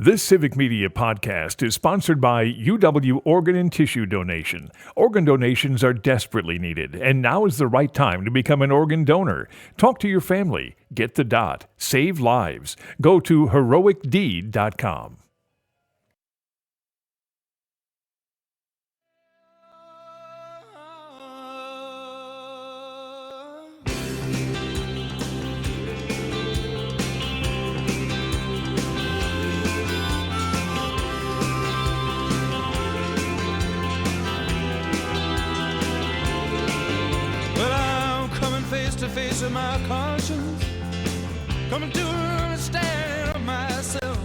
This Civic Media podcast is sponsored by UW Organ and Tissue Donation. Organ donations are desperately needed, and now is the right time to become an organ donor. Talk to your family. Get the dot. Save lives. Go to heroicdeed.com. To face of my conscience, coming to an understanding of myself,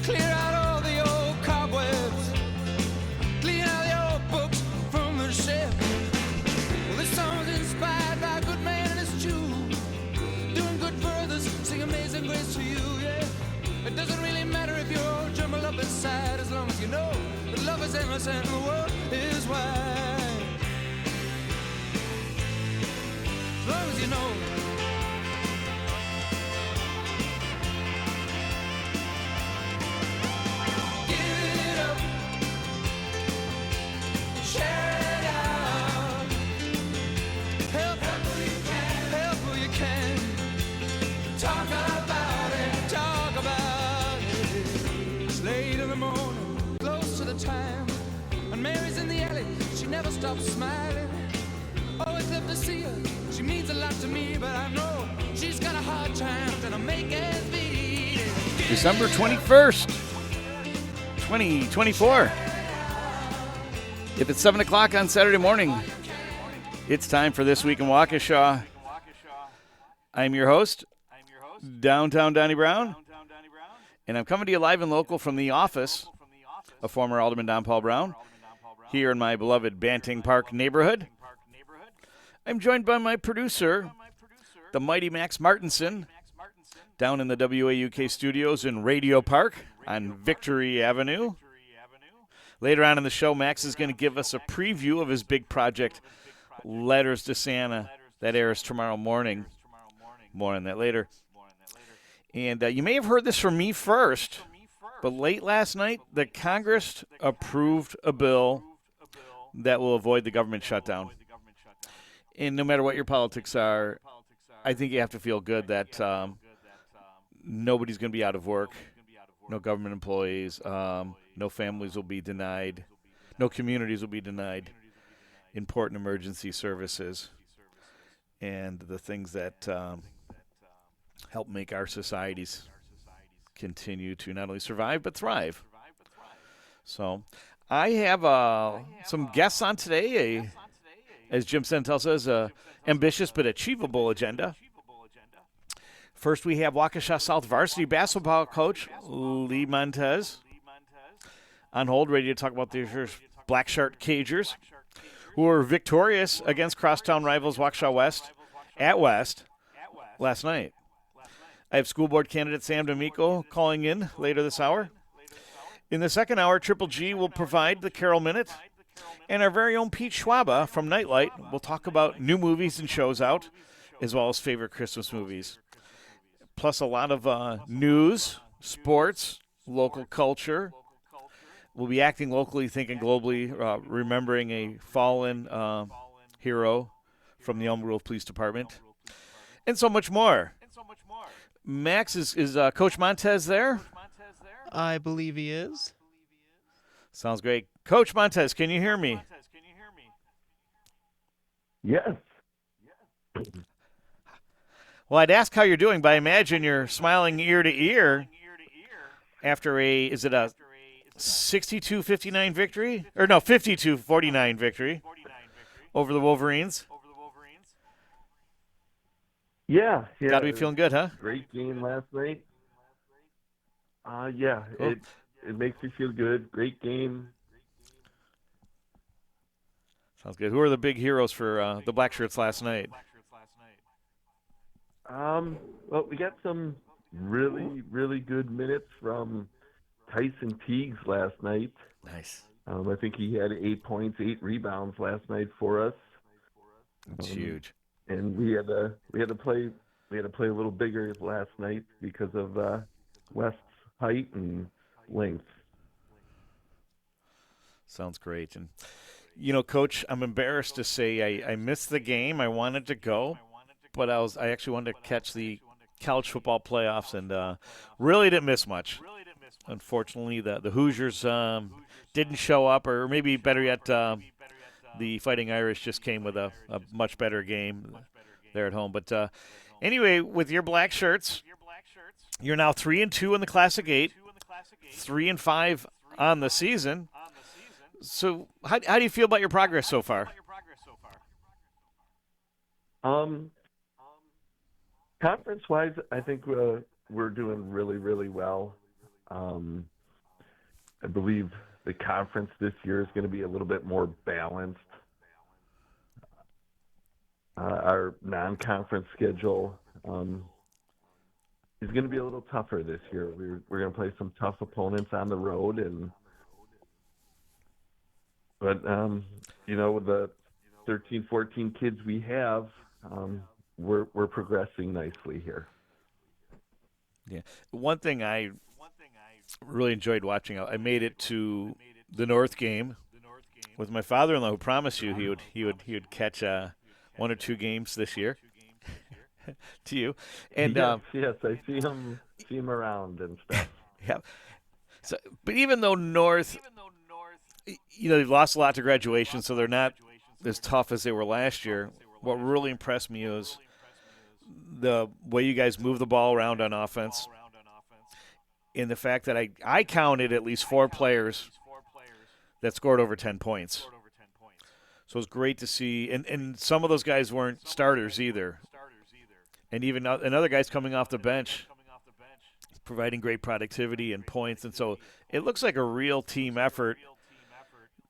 clear out all the old cobwebs, clean out the old books from the shelf. Well, this song is inspired by a good man and his Jew, doing good for others, sing Amazing Grace to you, yeah. It doesn't really matter if you're all jumbled up inside, as long as you know that love is endless and the world is wide. As long as you know. Give it up. Share it out. Help who you can. Help who you can. Talk about it. Talk about it. It's late in the morning, close to the time, and Mary's in the alley. She never stops smiling. Always love to see her. She means a lot to me, but I know she's got a hard time trying to make it beat. December 21st, 2024. If it's 7 o'clock on Saturday morning, it's time for This Week in Waukesha. I'm your host, Downtown Donnie Brown, and I'm coming to you live and local from the office of former Alderman Don Paul Brown here in my beloved Banting Park neighborhood. I'm joined by my producer, the mighty Max Martinson, down in the WAUK studios in Radio Park on Victory Avenue. Later on in the show, Max is going to give us a preview of his big project, Letters to Santa, that airs tomorrow morning. More on that later. And you may have heard this from me first, but late last night, the Congress approved a bill that will avoid the government shutdown. And no matter what your politics are, I think you have to feel good that nobody's going to be out of work, no government employees, no families will be denied, no communities will be denied important emergency services, and the things that help make our societies continue to not only survive but thrive. So I have some guests on today, as Jim Sentel says, ambitious but achievable agenda. First, we have Waukesha South varsity basketball coach Lee Montez on hold, ready to talk about the Blackshirt Cagers, who were victorious against crosstown rivals Waukesha West at West last night. I have school board candidate Sam D'Amico calling in later this hour. In the second hour, Triple G will provide the Carol Minute. And our very own Pete Schwaba from Lite will talk about new movies and shows out, as well as favorite Christmas movies. Plus a lot of news, sports, local culture. We'll be acting locally, thinking globally, remembering a fallen hero from the Elm Grove Police Department, and so much more. Max, is Coach Montez there? I believe he is. Sounds great. Coach Montez, can you hear me? Yes. Well, I'd ask how you're doing, but I imagine you're smiling ear to ear after is it a 62-59 victory? Or no, 52-49 victory over the Wolverines? Yeah. Got to be feeling good, huh? Great game last night. Yeah, cool. It makes me feel good. Great game. Sounds good. Who are the big heroes for the Blackshirts last night? Well, we got some really, really good minutes from Tyson Teagues last night. Nice. I think he had 8 points, 8 rebounds last night for us. That's huge. And we had to play a little bigger last night because of West's height and length. Sounds great. And, you know, Coach, I'm embarrassed to say I missed the game. I wanted to go, but I actually wanted to catch the college football playoffs and really didn't miss much. Unfortunately, the Hoosiers didn't show up, or maybe better yet, the Fighting Irish just came with a much better game there at home. But anyway, with your Blackshirts, you're now 3-2 in the Classic 8, 3-5 on the season. So how do you feel about your progress so far? Conference-wise, I think we're doing really, really well. I believe the conference this year is going to be a little bit more balanced. Our non-conference schedule is going to be a little tougher this year. We're going to play some tough opponents on the road, but you know, with the 13, 14 kids we have, we're progressing nicely here. Yeah, one thing I really enjoyed watching. I made it to the North game with my father-in-law, who promised you he would catch one or two games this year. To you, and yes, I see him around and stuff. Yeah. So, but even though North, you know, they've lost a lot to graduation, so they're not as tough as they were last year. What really impressed me was the way you guys move the ball around on offense, and the fact that I counted at least 4 players that scored over 10 points. So it was great to see, and some of those guys weren't starters either. And even another guy's coming off the bench, providing great productivity and points. And so it looks like a real team effort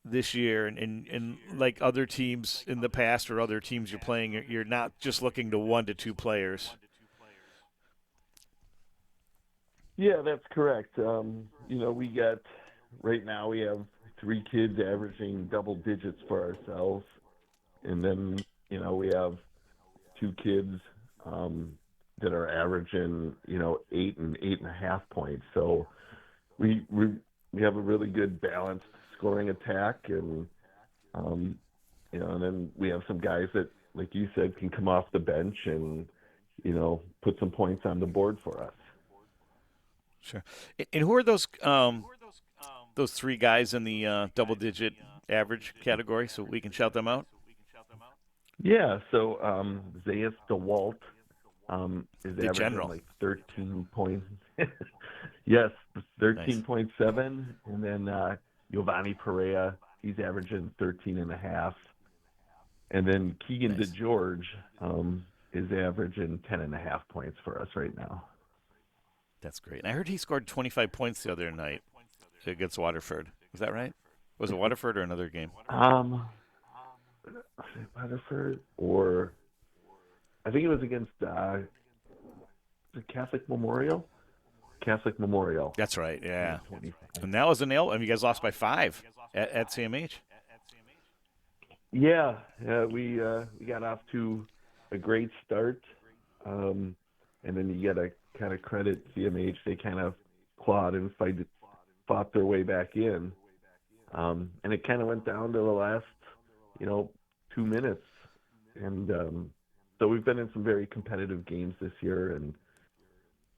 this year. And like other teams in the past or other teams you're playing, you're not just looking to 1 to 2 players. Yeah, that's correct. You know, right now we have 3 kids averaging double digits for ourselves. And then, you know, we have 2 kids that are averaging, you know, 8 and 8.5 points. So we have a really good balanced scoring attack, and you know, and then we have some guys that, like you said, can come off the bench and, you know, put some points on the board for us. Sure. And who are those 3 guys in the double-digit average category, so we can shout them out? Yeah. So Zayas DeWalt is the averaging general. like 13 points. Yes, 13.7, nice. And then Giovanni Perea, he's averaging 13.5. And then Keegan nice. DeGeorge is averaging 10.5 points for us right now. That's great. And I heard he scored 25 points the other night against Waterford. Was that right? Was it Waterford or another game? Waterford, or I think it was against the Catholic Memorial. Catholic Memorial. That's right, yeah. And that was a nail. I mean, you guys lost by 5 at CMH. Yeah, we got off to a great start, and then you got to kind of credit CMH. They kind of clawed and fought their way back in, and it kind of went down to the last, you know, 2 minutes, and so we've been in some very competitive games this year, and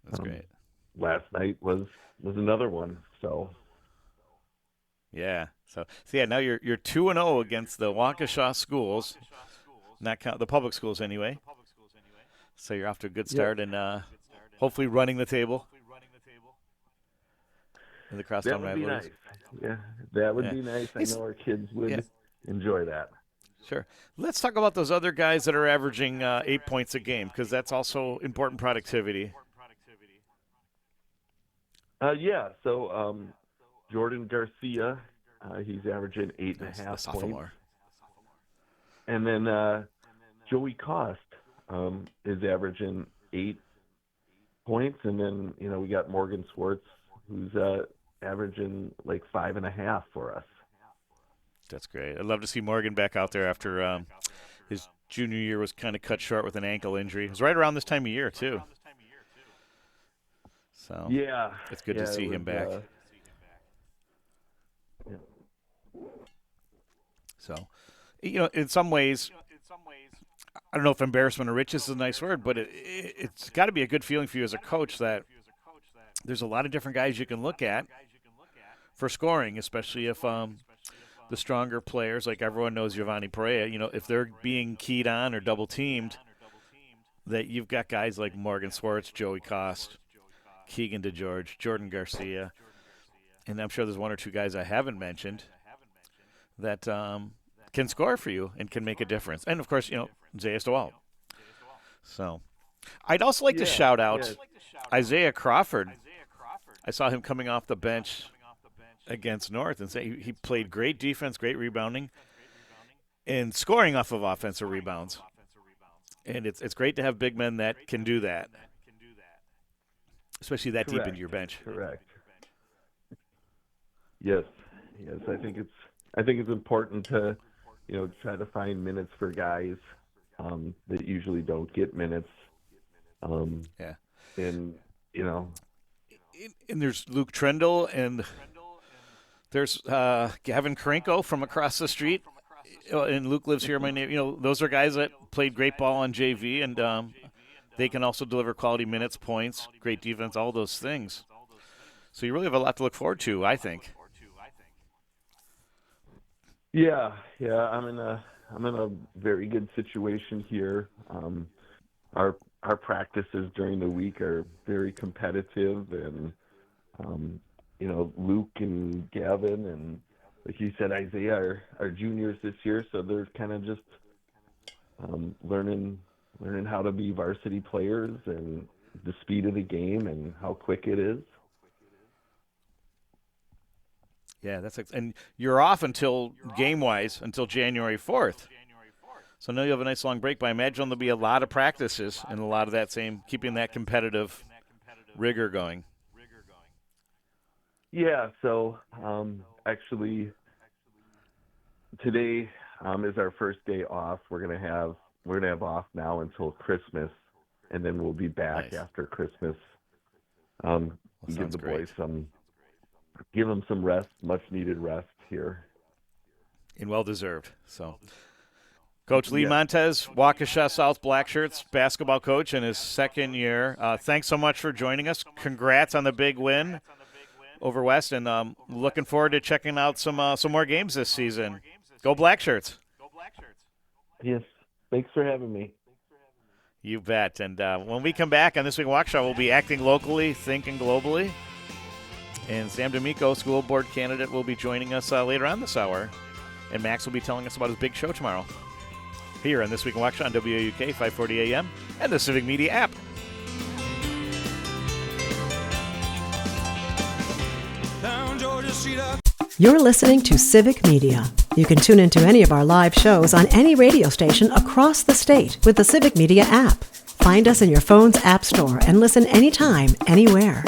that's great. Last night was another one. So yeah, so yeah, now you're 2-0 against the Waukesha schools, not count the public schools anyway. So you're off to a good start, and hopefully running the table in the crosstown rivalries. Nice. Yeah, that would be nice. I know our kids would enjoy that. Sure. Let's talk about those other guys that are averaging 8 points a game, because that's also important productivity. So Jordan Garcia, he's averaging 8.5 points. And then Joey Cost is averaging 8 points. And then, you know, we got Morgan Swartz, who's averaging like 5.5 for us. That's great. I'd love to see Morgan back out there after his junior year was kind of cut short with an ankle injury. It was right around this time of year, too. So Yeah, it's good to see him back. Yeah. So, in some ways, I don't know if embarrassment of riches is a nice word, but it's got to be a good feeling for you as a coach that there's a lot of different guys you can look at for scoring, especially if the stronger players, like everyone knows Giovanni Perea, if they're being keyed on or double teamed, that you've got guys like Morgan Swartz, Joey Cost, Keegan DeGeorge, Jordan Garcia, and I'm sure there's one or two guys I haven't mentioned that can score for you and can make a difference. And, of course, Zayas DeWalt. So I'd also like to shout out Isaiah Crawford. I saw him coming off the bench against North and say he played great defense, great rebounding, and scoring off of offensive rebounds. And it's great to have big men that can do that, especially that deep into your bench. Correct. Yes. I think it's important to, try to find minutes for guys that usually don't get minutes. Yeah. And and there's Luke Trendle and there's Gavin Karenko from across the street. And Luke lives here in my neighborhood. Those are guys that played great ball on JV, and they can also deliver quality minutes, points, great defense, all those things. So you really have a lot to look forward to, I think. Yeah. I'm in a very good situation here. Our practices during the week are very competitive, and Luke and Gavin and, like you said, Isaiah are juniors this year, so they're kind of just learning how to be varsity players and the speed of the game and how quick it is. Yeah, and you're off until game-wise until January 4th. So now you have a nice long break, but I imagine there'll be a lot of practices and a lot of that keeping that competitive rigor going. Yeah, so actually today is our first day off. We're gonna have off now until Christmas, and then we'll be back after Christmas. Give the boys give them some rest, much needed rest here, and well deserved. So, Coach Lee Montez, Waukesha South Blackshirts basketball coach in his second year. Thanks so much for joining us. Congrats on the big win over West, and looking forward to checking out some more games this season. Go Blackshirts. Yes, thanks for having me. You bet. And when we come back on This Week in Waukesha, we'll be acting locally, thinking globally. And Sam D'Amico, school board candidate, will be joining us later on this hour. And Max will be telling us about his big show tomorrow. Here on This Week in Waukesha on WAUK 540 AM and the Civic Media app. Down Georgia Street, You're listening to Civic Media. You can tune into any of our live shows on any radio station across the state with the Civic Media app. Find us in your phone's app store and listen anytime, anywhere.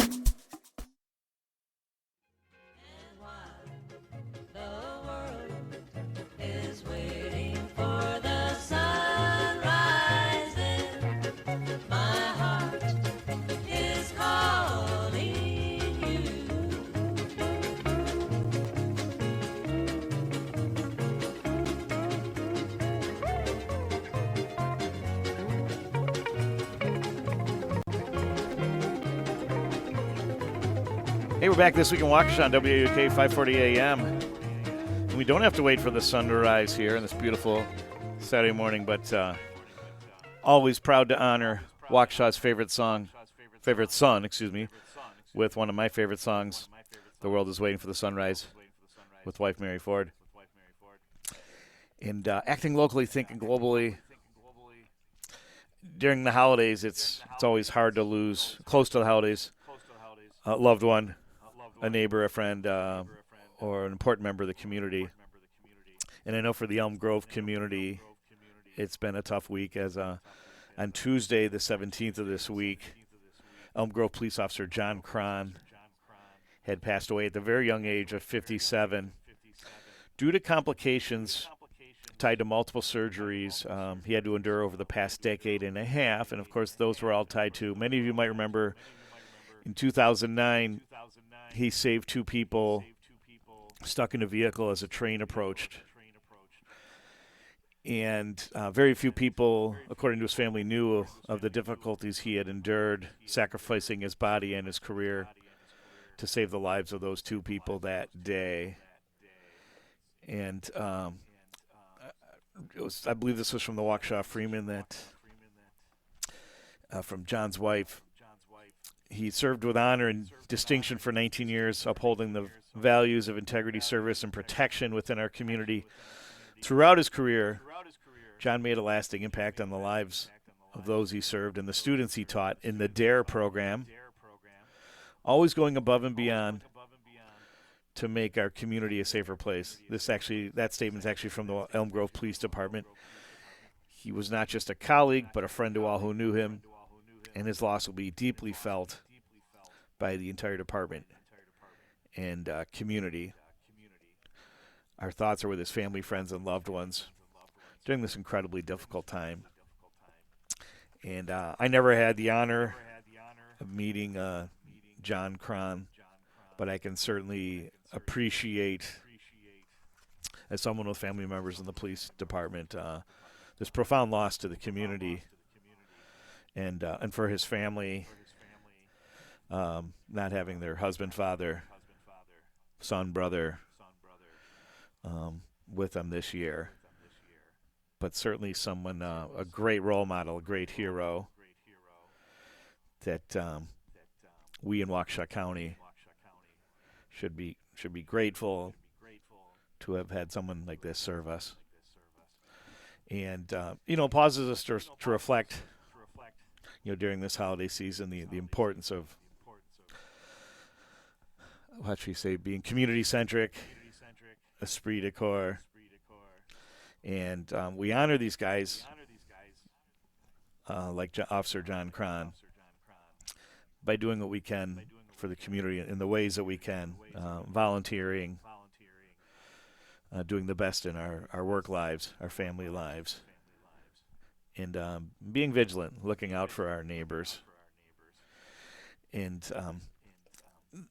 Hey, we're back this week in Waukesha on WAUK 540 AM. And we don't have to wait for the sun to rise here on this beautiful Saturday morning, but always proud to honor Waukesha's favorite son, with one of my favorite songs, The World is Waiting for the Sunrise, with wife Mary Ford. And acting locally, thinking globally. During the holidays, it's always hard to lose, close to the holidays, a loved one, a neighbor, a friend, or an important member of the community. And I know for the Elm Grove community, it's been a tough week as on Tuesday, the 17th of this week, Elm Grove police officer John Krahn had passed away at the very young age of 57 due to complications tied to multiple surgeries he had to endure over the past decade and a half. And, of course, those were all tied to, many of you might remember, In 2009, he saved 2 people stuck in a vehicle as a train approached. And very few people, according to his family, knew of the difficulties he had endured, sacrificing his body and his career to save the lives of those 2 people that day. And I believe this was from the Waukesha Freeman, that from John's wife. He served with honor and distinction for 19 years, upholding the values of integrity, service, and protection within our community. Throughout his career, John made a lasting impact on the lives of those he served and the students he taught in the DARE program, always going above and beyond to make our community a safer place. That statement is actually from the Elm Grove Police Department. He was not just a colleague, but a friend to all who knew him, and his loss will be deeply felt by the entire department and community. Our thoughts are with his family, friends, and loved ones during this incredibly difficult time. And I never had the honor of meeting John Krahn, but I can certainly appreciate, as someone with family members in the police department, this profound loss to the community, and for his family, not having their husband, father, son, brother with them this year. But certainly someone, a great role model, a great hero that we in Waukesha County should be grateful to have had someone like this serve us. And, pauses us to reflect, during this holiday season, the importance of, what should we say, being community-centric, esprit de corps. And we honor these guys, like Officer John Krahn, by doing what we can for the community in the ways that we can, volunteering, doing the best in our work lives, our family lives, and being vigilant, looking out for our neighbors. And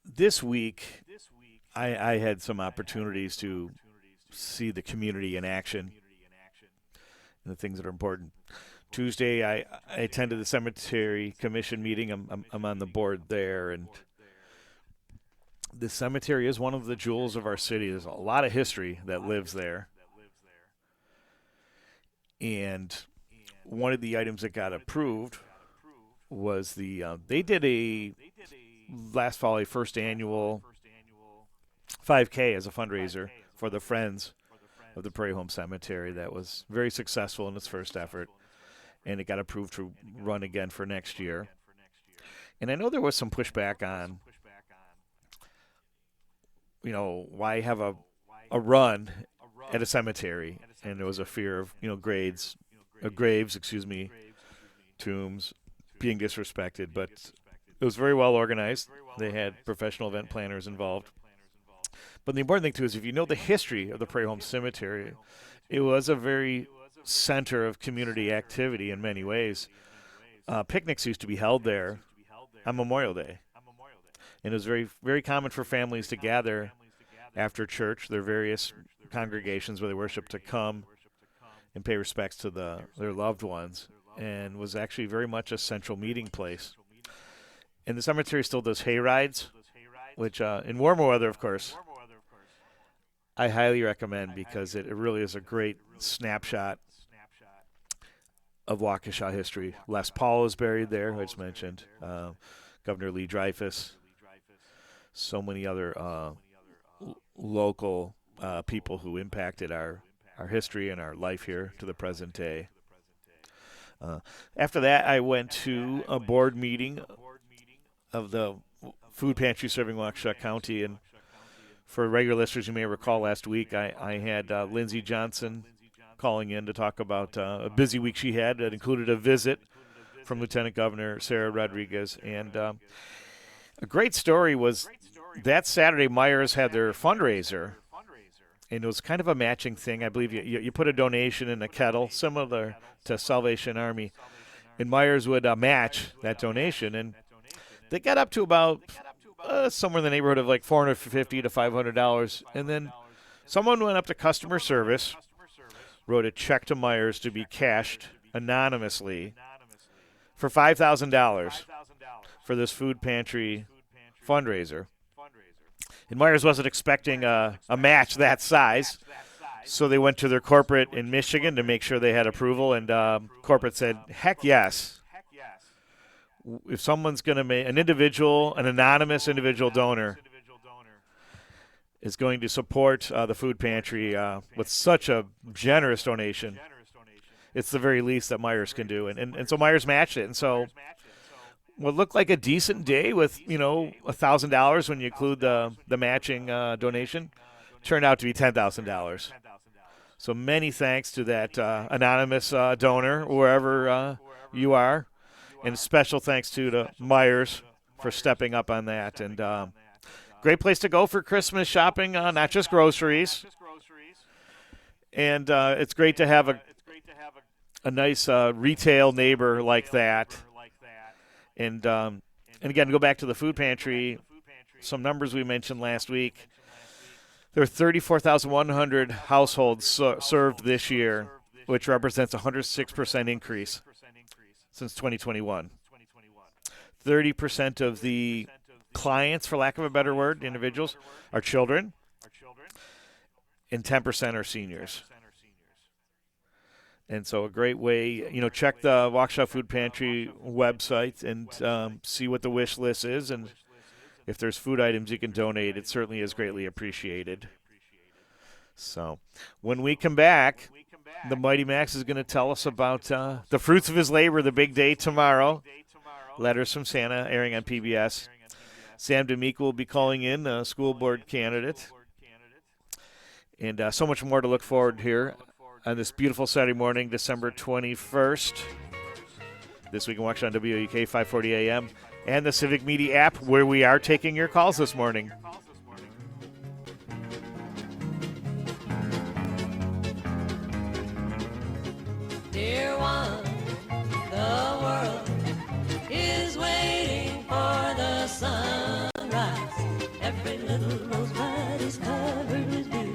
this week, I had some opportunities to see the community in action and the things that are important. Tuesday, I attended the Cemetery Commission meeting. I'm on the board there, and the cemetery is one of the jewels of our city. There's a lot of history that lives there. And one of the items that got approved was they did last fall a first annual 5K as a fundraiser for the Friends of the Prairie Home Cemetery. That was very successful in its first effort, and it got approved to run again for next year. And I know there was some pushback on, why have a run at a cemetery? And there was a fear of, graves, tombs being disrespected. But it was very well organized. They had professional event planners involved. But the important thing, too, is if you know the history of the Prairie Home Cemetery, it was a very center of community activity in many ways. Picnics used to be held there on Memorial Day. And it was very, very common for families to gather after church, their various congregations where they worship, to come and pay respects to their loved ones, and was actually very much a central meeting place. And the cemetery still does hay rides, which in warmer weather, of course, I highly recommend, because it really is a great snapshot of Waukesha history. Les Paul is buried there, I just mentioned. Governor Lee Dreyfus. So many other local people who impacted our history and our life here to the present day. After that, I went to a board meeting of the food pantry serving Waukesha County. And for regular listeners, you may recall last week I had Lindsey Johnson calling in to talk about a busy week she had that included a visit from Lieutenant Governor Sarah Rodriguez. And a great story was that Saturday, Myers had their fundraiser, and it was kind of a matching thing. I believe you put a donation in a kettle, similar to Salvation Army, and Myers would match that donation. And They got up to about somewhere in the neighborhood of like $450 to $500. And then someone went up to customer service, wrote a check to Myers to be cashed anonymously for $5,000 for this food pantry fundraiser. And Myers wasn't expecting a match that size, so they went to their corporate in Michigan to make sure they had approval, and corporate said, heck yes. If someone's going to make an anonymous individual donor is going to support the food pantry with such a generous donation, it's the very least that Myers can do. And so Myers matched it. And so what looked like a decent day with, $1,000 when you include the matching donation turned out to be $10,000. So many thanks to that anonymous donor, wherever you are. And special thanks to Myers for stepping up on that. And great place to go for Christmas shopping, not just groceries. And it's great to have a nice retail neighbor like that. And again, to go back to the food pantry, some numbers we mentioned last week. There are 34,100 households served this year, which represents a 106% increase since 2021. 30% of the clients, for lack of a better word, individuals, are children, and 10% are seniors. And so a great way, check the Waukesha Food Pantry website and see what the wish list is. And if there's food items you can donate, it certainly is greatly appreciated. So when we come back, the Mighty Max is going to tell us about the fruits of his labor, the big day tomorrow. Letters from Santa, airing on PBS. Sam DeMeek will be calling in, a school board candidate. And so much more to look forward here on this beautiful Saturday morning, December 21st. This week in Waukesha on WAUK 540 AM and the Civic Media app, where we are taking your calls this morning. Dear one, the world is waiting for the sunrise. Every little rosebud is covered with dew,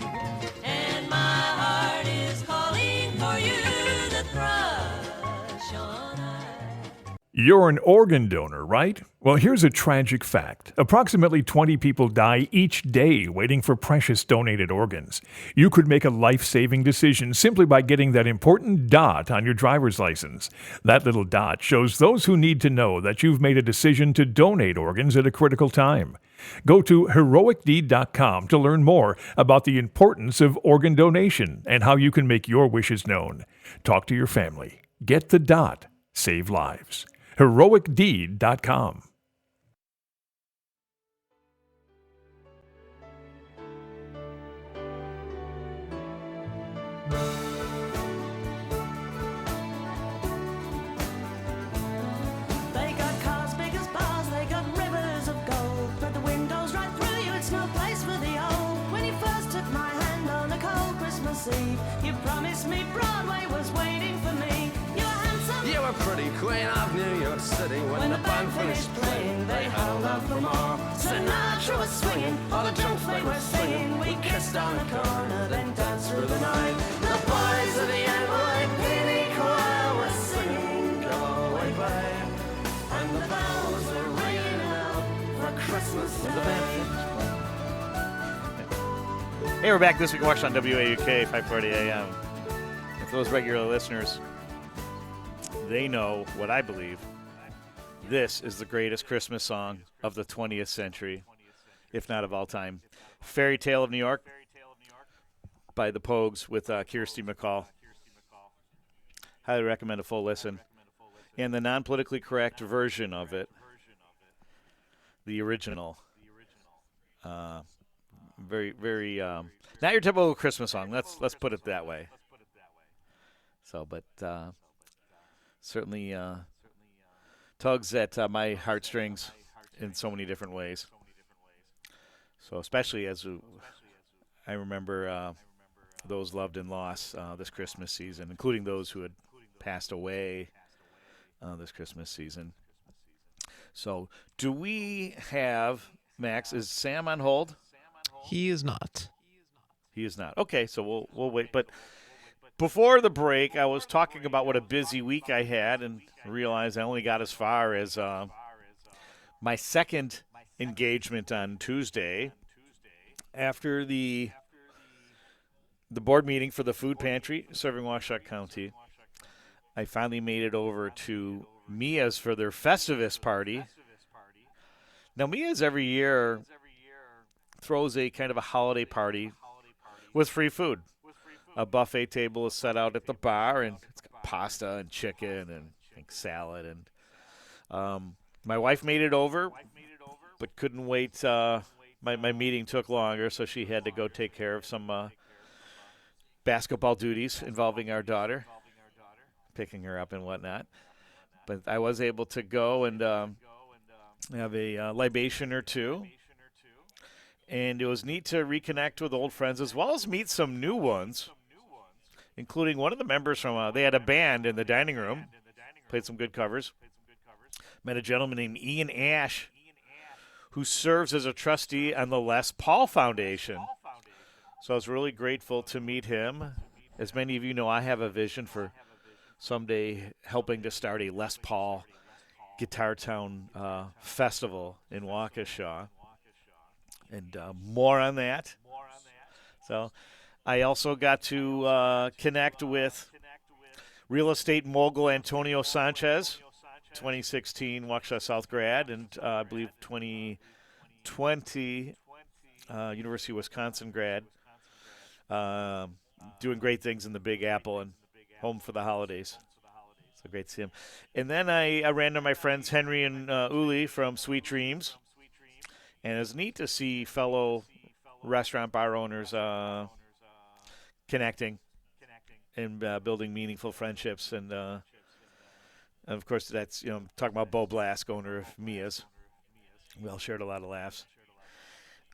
and my heart is calling for you, the thrush on high. You're an organ donor, right? Well, here's a tragic fact. Approximately 20 people die each day waiting for precious donated organs. You could make a life-saving decision simply by getting that important dot on your driver's license. That little dot shows those who need to know that you've made a decision to donate organs at a critical time. Go to heroicdeed.com to learn more about the importance of organ donation and how you can make your wishes known. Talk to your family. Get the dot. Save lives. heroicdeed.com. They got cars big as bars, they got rivers of gold, but the window's right through you, it's no place for the old. When you first took my hand on a cold Christmas Eve, you promised me Broadway was waiting for me. You were handsome, You were pretty queen of New York City. when the band finished playing, they held out for more. Sinatra was swinging, all the jokes they were singing. We kissed on the corner, then danced through the night. The boys of the NYPD choir were singing, Go Away Babe, and the bells were ringing out for Christmas Day. Hey, we're back this week watching on WAUK 540 AM. If those regular listeners, they know what I believe. This is the greatest Christmas song of the 20th century, if not of all time. Fairy Tale of New York by the Pogues with Kirsty MacColl. Highly recommend a full listen. And the non-politically correct version of it, the original. Very, very, not your typical Christmas song. Let's put it that way. So, but certainly tugs at my heartstrings in so many different ways. So, especially as I remember those loved and lost this Christmas season, including those who had passed away this Christmas season. So do we have, Max, is Sam on hold? He is not. He is not. Okay, so we'll wait. But before the break, I was talking about what a busy week I had and realized I only got as far as my second engagement on Tuesday after the board meeting for the food pantry serving Waukesha County. I finally made it over to Mia's for their Festivus party. Now, Mia's every year throws a kind of a holiday party with free food. A buffet table is set out at the bar, and it's got pasta and chicken and I think salad. And my wife made it over, but couldn't wait. My meeting took longer, so she had to go take care of some basketball duties involving our daughter, picking her up and whatnot. But I was able to go and have a libation or two. And it was neat to reconnect with old friends as well as meet some new ones, including one of the members from, they had a band in the dining room, played some good covers. Met a gentleman named Ian Ash, who serves as a trustee on the Les Paul Foundation. So I was really grateful to meet him. As many of you know, I have a vision for someday helping to start a Les Paul Guitar Town festival in Waukesha. And more on that. So I also got to connect with real estate mogul Antonio Sanchez, 2016 Waukesha South grad, and I believe 2020 University of Wisconsin grad, doing great things in the Big Apple and home for the holidays. So great to see him. And then I ran to my friends Henry and Uli from Sweet Dreams. And it's neat to see fellow restaurant bar owners connecting and building meaningful friendships. And of course, that's, talking about Bo Blask, owner of Mia's. We all shared a lot of laughs.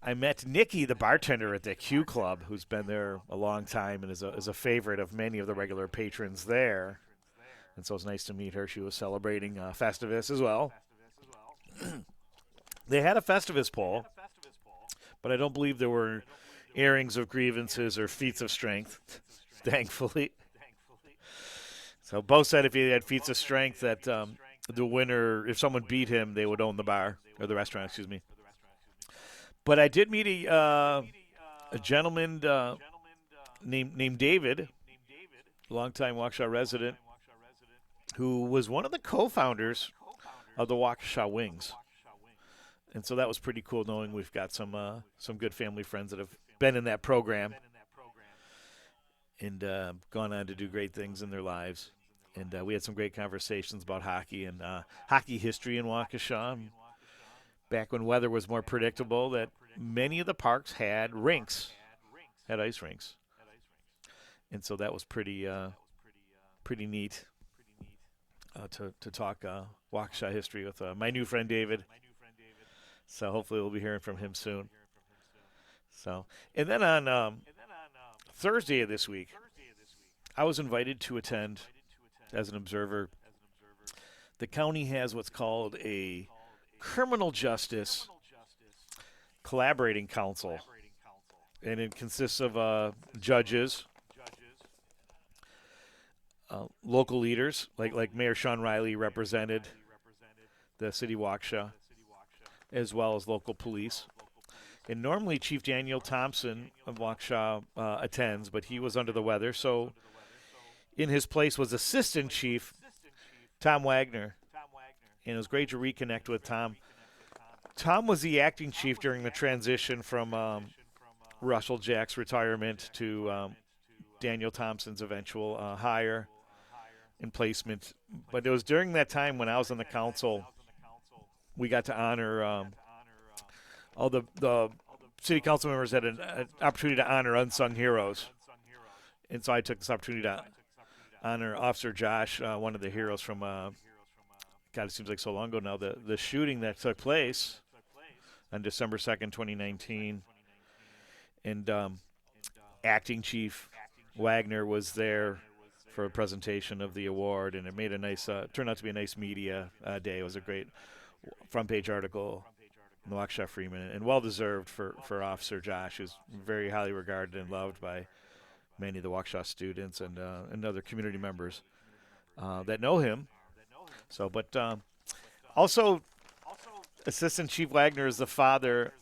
I met Nikki, the bartender at the Q Club, who's been there a long time and is a favorite of many of the regular patrons there. And so it's nice to meet her. She was celebrating Festivus as well. They had a Festivus poll, but I don't believe there were airings of grievances or feats of strength, thankfully. So Bo said if he had feats of strength that the winner, if someone beat him, they would own the bar, or the restaurant, excuse me. But I did meet a gentleman named David, longtime Waukesha resident, who was one of the co-founders of the Waukesha Wings. And so that was pretty cool, knowing we've got some good family friends that have been in that program and gone on to do great things in their lives. And we had some great conversations about hockey and hockey history in Waukesha. Back when weather was more predictable, that many of the parks had ice rinks. And so that was pretty neat to talk Waukesha history with my new friend David. So hopefully we'll be hearing from him soon. So, and then on Thursday of this week, I was invited to attend as an observer. The county has what's called a criminal justice collaborating council, and it consists of judges, local leaders like Mayor Sean Riley represented the city of Waukesha, as well as local police. And normally Chief Daniel Thompson of Waukesha attends, but he was under the weather. So in his place was Assistant Chief Tom Wagner. And it was great to reconnect with Tom. Tom was the acting chief during the transition from Russell Jack's retirement to Daniel Thompson's eventual hire and placement. But it was during that time when I was on the council, we got to honor all the city council members had an opportunity to honor unsung heroes. And so I took this opportunity to honor Officer Josh, one of the heroes from, God, it seems like so long ago now, the shooting that took place on December 2nd, 2019. And Acting Chief Wagner was there for a presentation of the award, and it made a nice, turned out to be a nice media day. It was a great front page article in the Waukesha Freeman, and well deserved for Officer Josh, who's very highly regarded and loved by many of the Waukesha students and other community members that know him. So, but also, Assistant Chief Wagner is the father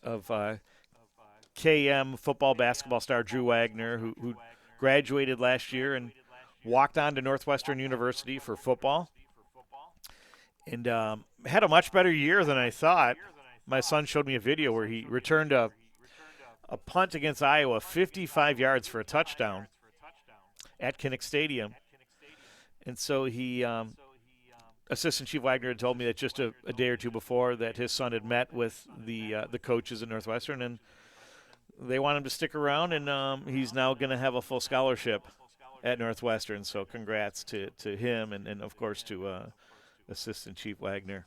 of KM football basketball star Drew Wagner, who graduated last year and walked on to Northwestern University for football, and had a much better year than I thought. My son showed me a video where he returned a punt against Iowa 55 yards for a touchdown at Kinnick Stadium. And so he, Assistant Chief Wagner had told me that just a day or two before that his son had met with the coaches at Northwestern, and they want him to stick around, and he's now going to have a full scholarship at Northwestern. So congrats to him and of course, to Assistant Chief Wagner.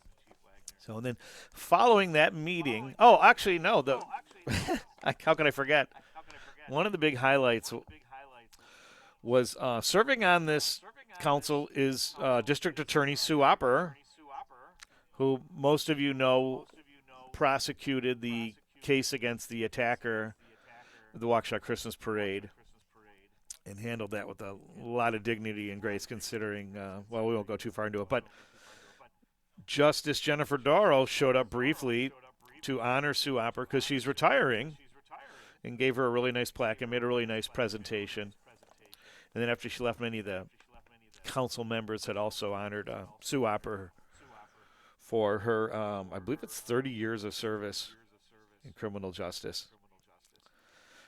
So and then following that meeting, how can I forget? One of the big highlights was serving on this council is District Attorney Sue Opper, who most of you know prosecuted the case against the attacker of the Waukesha Christmas Parade and handled that with a lot of dignity and grace, considering, we won't go too far into it, but Justice Jennifer Doro showed up briefly to honor Sue Opper because she's retiring, and gave her a really nice plaque and made a really nice presentation. And then after she left, many of the council members had also honored Sue Opper for her, I believe it's 30 years of service in criminal justice.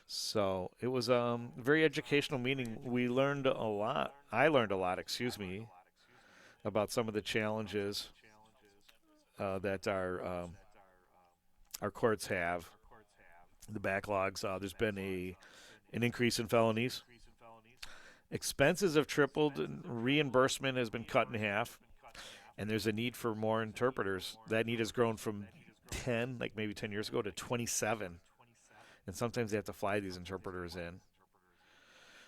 So it was a very educational meeting. We learned a lot. I learned a lot, about some of the challenges that our courts have, the backlogs. There's been an increase in felonies. Expenses have tripled, and reimbursement has been cut in half, and there's a need for more interpreters. That need has grown from 10, like maybe 10 years ago, to 27, and sometimes they have to fly these interpreters in.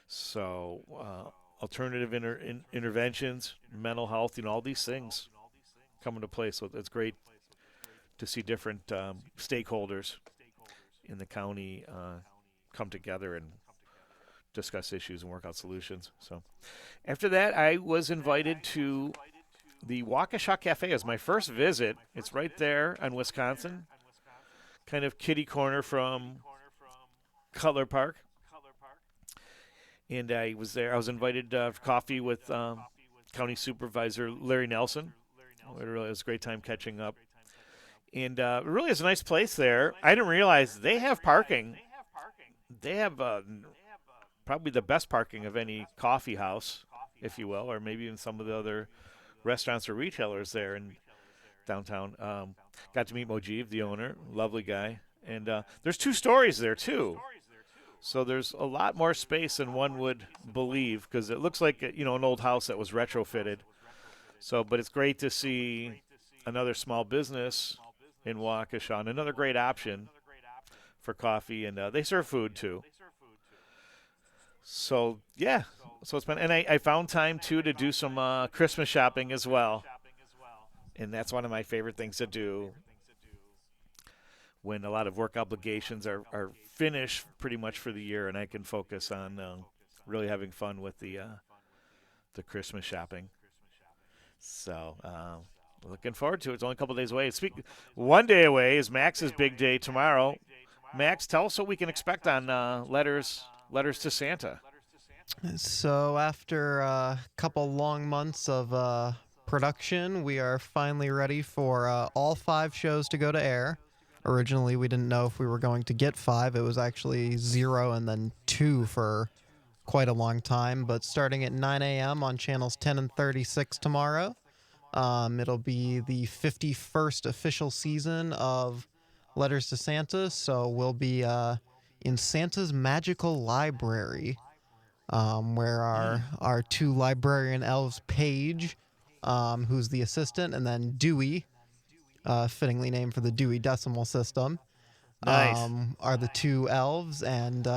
So alternative interventions, mental health, all these things come into play. So it's great to see different stakeholders in the county come together and discuss issues and work out solutions. So after that, I was invited to the Waukesha Cafe as my first visit. It's right there on Wisconsin, kind of kitty corner from Cutler Park. And I was there. I was invited for coffee with County Supervisor Larry Nelson. It was a great time catching up. And it really is a nice place there. I didn't realize they have parking. They have probably the best parking of any coffee house, if you will, or maybe even some of the other restaurants or retailers there in downtown. Got to meet Mojeev, the owner, lovely guy. And there's 2 stories there, too. So there's a lot more space than one would believe, because it looks like an old house that was retrofitted. So, but it's great to see another small business in Waukesha, and another great option for coffee, and they serve food too. So yeah, so it's been, and I found time too to do some Christmas shopping as well, and that's one of my favorite things to do when a lot of work obligations are finished pretty much for the year, and I can focus on really having fun with the Christmas shopping. So looking forward to it. It's only a couple days away. One day away is Max's big day tomorrow. Max, tell us what we can expect on Letters to Santa. So after a couple long months of production, we are finally ready for all 5 shows to go to air. Originally, we didn't know if we were going to get 5. It was actually 0 and then 2 for quite a long time. But starting at 9 a.m. on channels 10 and 36 tomorrow, it'll be the 51st official season of Letters to Santa. So we'll be in Santa's Magical Library, where our 2 librarian elves, Paige, who's the assistant, and then Dewey, fittingly named for the Dewey Decimal System, nice. Are the 2 elves, and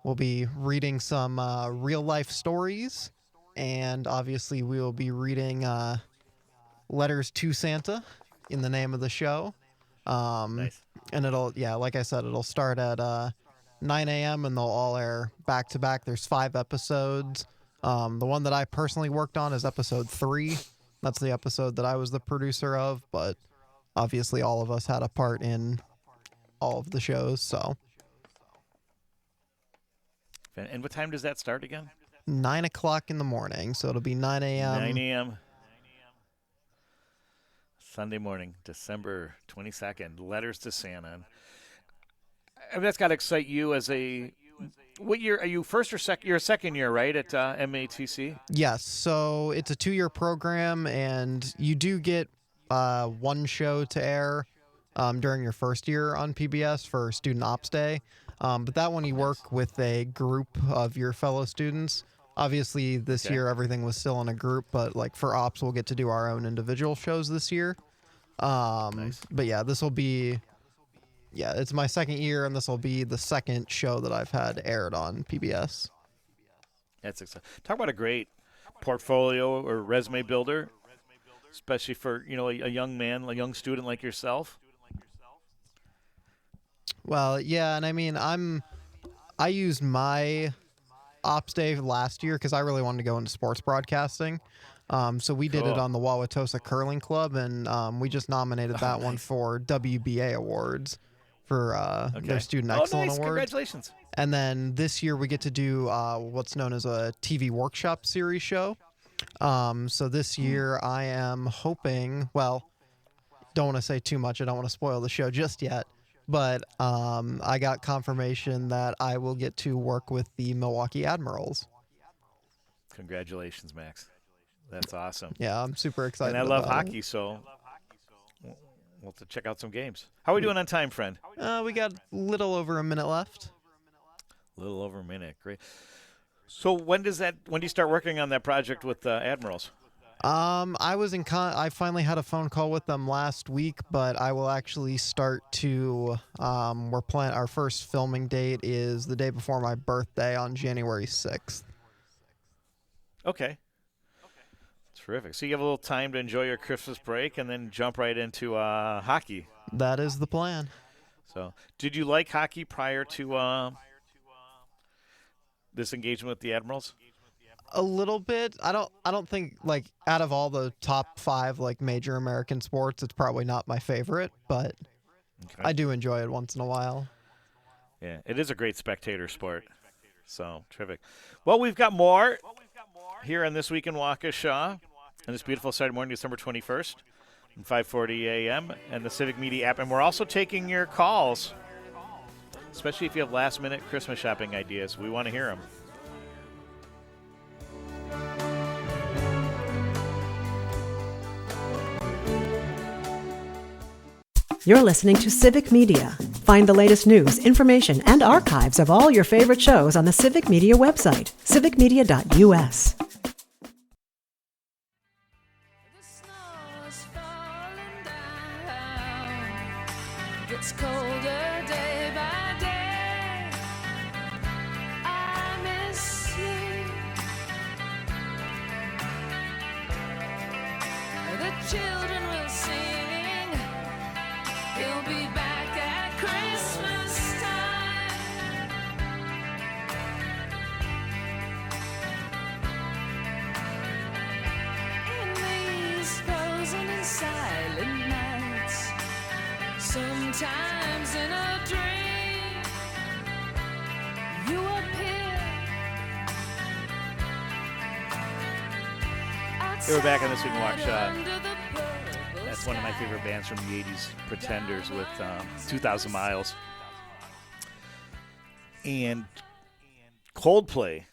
we'll be reading some real-life stories, and obviously we will be reading Letters to Santa in the name of the show. Nice. And like I said, it'll start at 9 a.m. and they'll all air back to back. There's 5 episodes. The one that I personally worked on is episode 3. That's the episode that I was the producer of, but obviously all of us had a part in all of the shows, so. And what time does that start again? 9 o'clock in the morning, so it'll be 9 a.m. 9 a.m. Sunday morning, December 22nd, Letters to Santa. And that's got to excite you as a... What year? Are you first or second? You're a second year, right, at MATC? Yes, so it's a 2-year program, and you do get one show to air during your first year on PBS for Student Ops Day. But that one you work with a group of your fellow students. Obviously, this year everything was still in a group, but like for Ops, we'll get to do our own individual shows this year. But yeah, this will be... Yeah, it's my second year, and this will be the second show that I've had aired on PBS. That's exciting. Talk about a great portfolio or resume builder, especially for a young man, a young student like yourself. Well, yeah, and I mean, I used my Ops Day last year because I really wanted to go into sports broadcasting. So we did it on the Wauwatosa Curling Club, and we just nominated that one for WBA awards for their Student Excellent nice. Awards. Congratulations. And then this year we get to do what's known as a TV workshop series show. So this year I am hoping, well, don't want to say too much. I don't want to spoil the show just yet. But I got confirmation that I will get to work with the Milwaukee Admirals. Congratulations, Max. That's awesome. Yeah, I'm super excited. And I love about hockey, so we'll have to check out some games. How are we doing on time, friend? We got a little over a minute left. A little over a minute. Great. So when do you start working on that project with Admirals? I finally had a phone call with them last week, but I will actually start to, our first filming date is the day before my birthday on January 6th. Okay. Terrific. So you have a little time to enjoy your Christmas break and then jump right into hockey. That is the plan. So did you like hockey prior to this engagement with the Admirals? A little bit. I don't think, like, out of all the top 5 like major American sports, it's probably not my favorite, but I do enjoy it once in a while. Yeah, it is a great spectator sport. So terrific. Well, we've got more here on This Week in Waukesha on this beautiful Saturday morning, December 21st, at 5:40 a.m. and the Civic Media app. And we're also taking your calls, especially if you have last-minute Christmas shopping ideas. We want to hear them. You're listening to Civic Media. Find the latest news, information, and archives of all your favorite shows on the Civic Media website, civicmedia.us. The snow is falling down. Gets colder day by day. I miss you. The children will sing. He'll be back at Christmas time. In these frozen and silent nights, sometimes in a dream, you appear. Hey, we're back on This Week in outside Waukesha. under the purple That's one of my favorite bands from the 80s, Pretenders, with 2,000 Miles. And Coldplay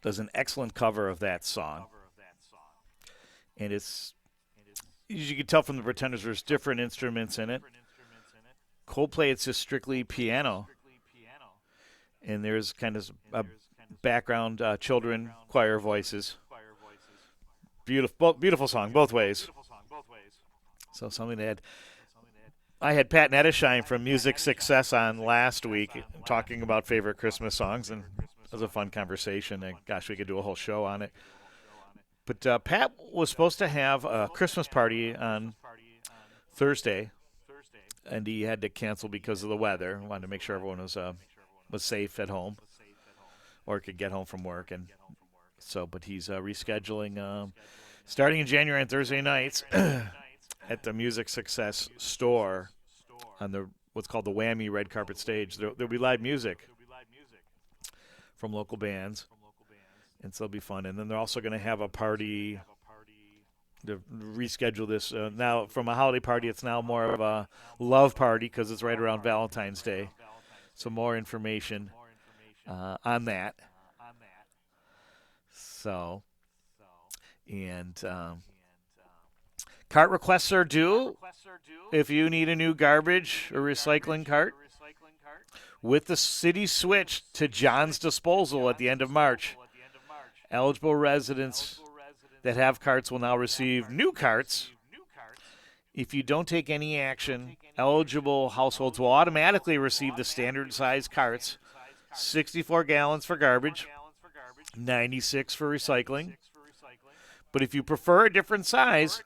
does an excellent cover of that song. And it's, as you can tell from the Pretenders, there's different instruments in it. Coldplay, it's just strictly piano. And there's kind of a background children choir voices. Beautiful song, both ways. So something that I had Pat Nettishine from Music Success on last week talking about favorite Christmas songs, and it was a fun conversation. And gosh, we could do a whole show on it. But Pat was supposed to have a Christmas party on Thursday, and he had to cancel because of the weather. Wanted to make sure everyone was safe at home or could get home from work, and so. But he's rescheduling starting in January on Thursday nights at the Music Success store on the what's called the Whammy red carpet stage. There'll be live music from local bands, and so it'll be fun. And then they're also going to have a party. To reschedule this now from a holiday party, it's now more of a love party because it's right around Valentine's Day. So more information on that. So, and cart requests are due if you need a new garbage or recycling cart. With the city switch to John's Disposal at the end of March, eligible residents that have carts will now receive new carts. If you don't take any action, eligible households will automatically receive the standard size carts, 64 gallons for garbage, 96 for recycling. But if you prefer a different size,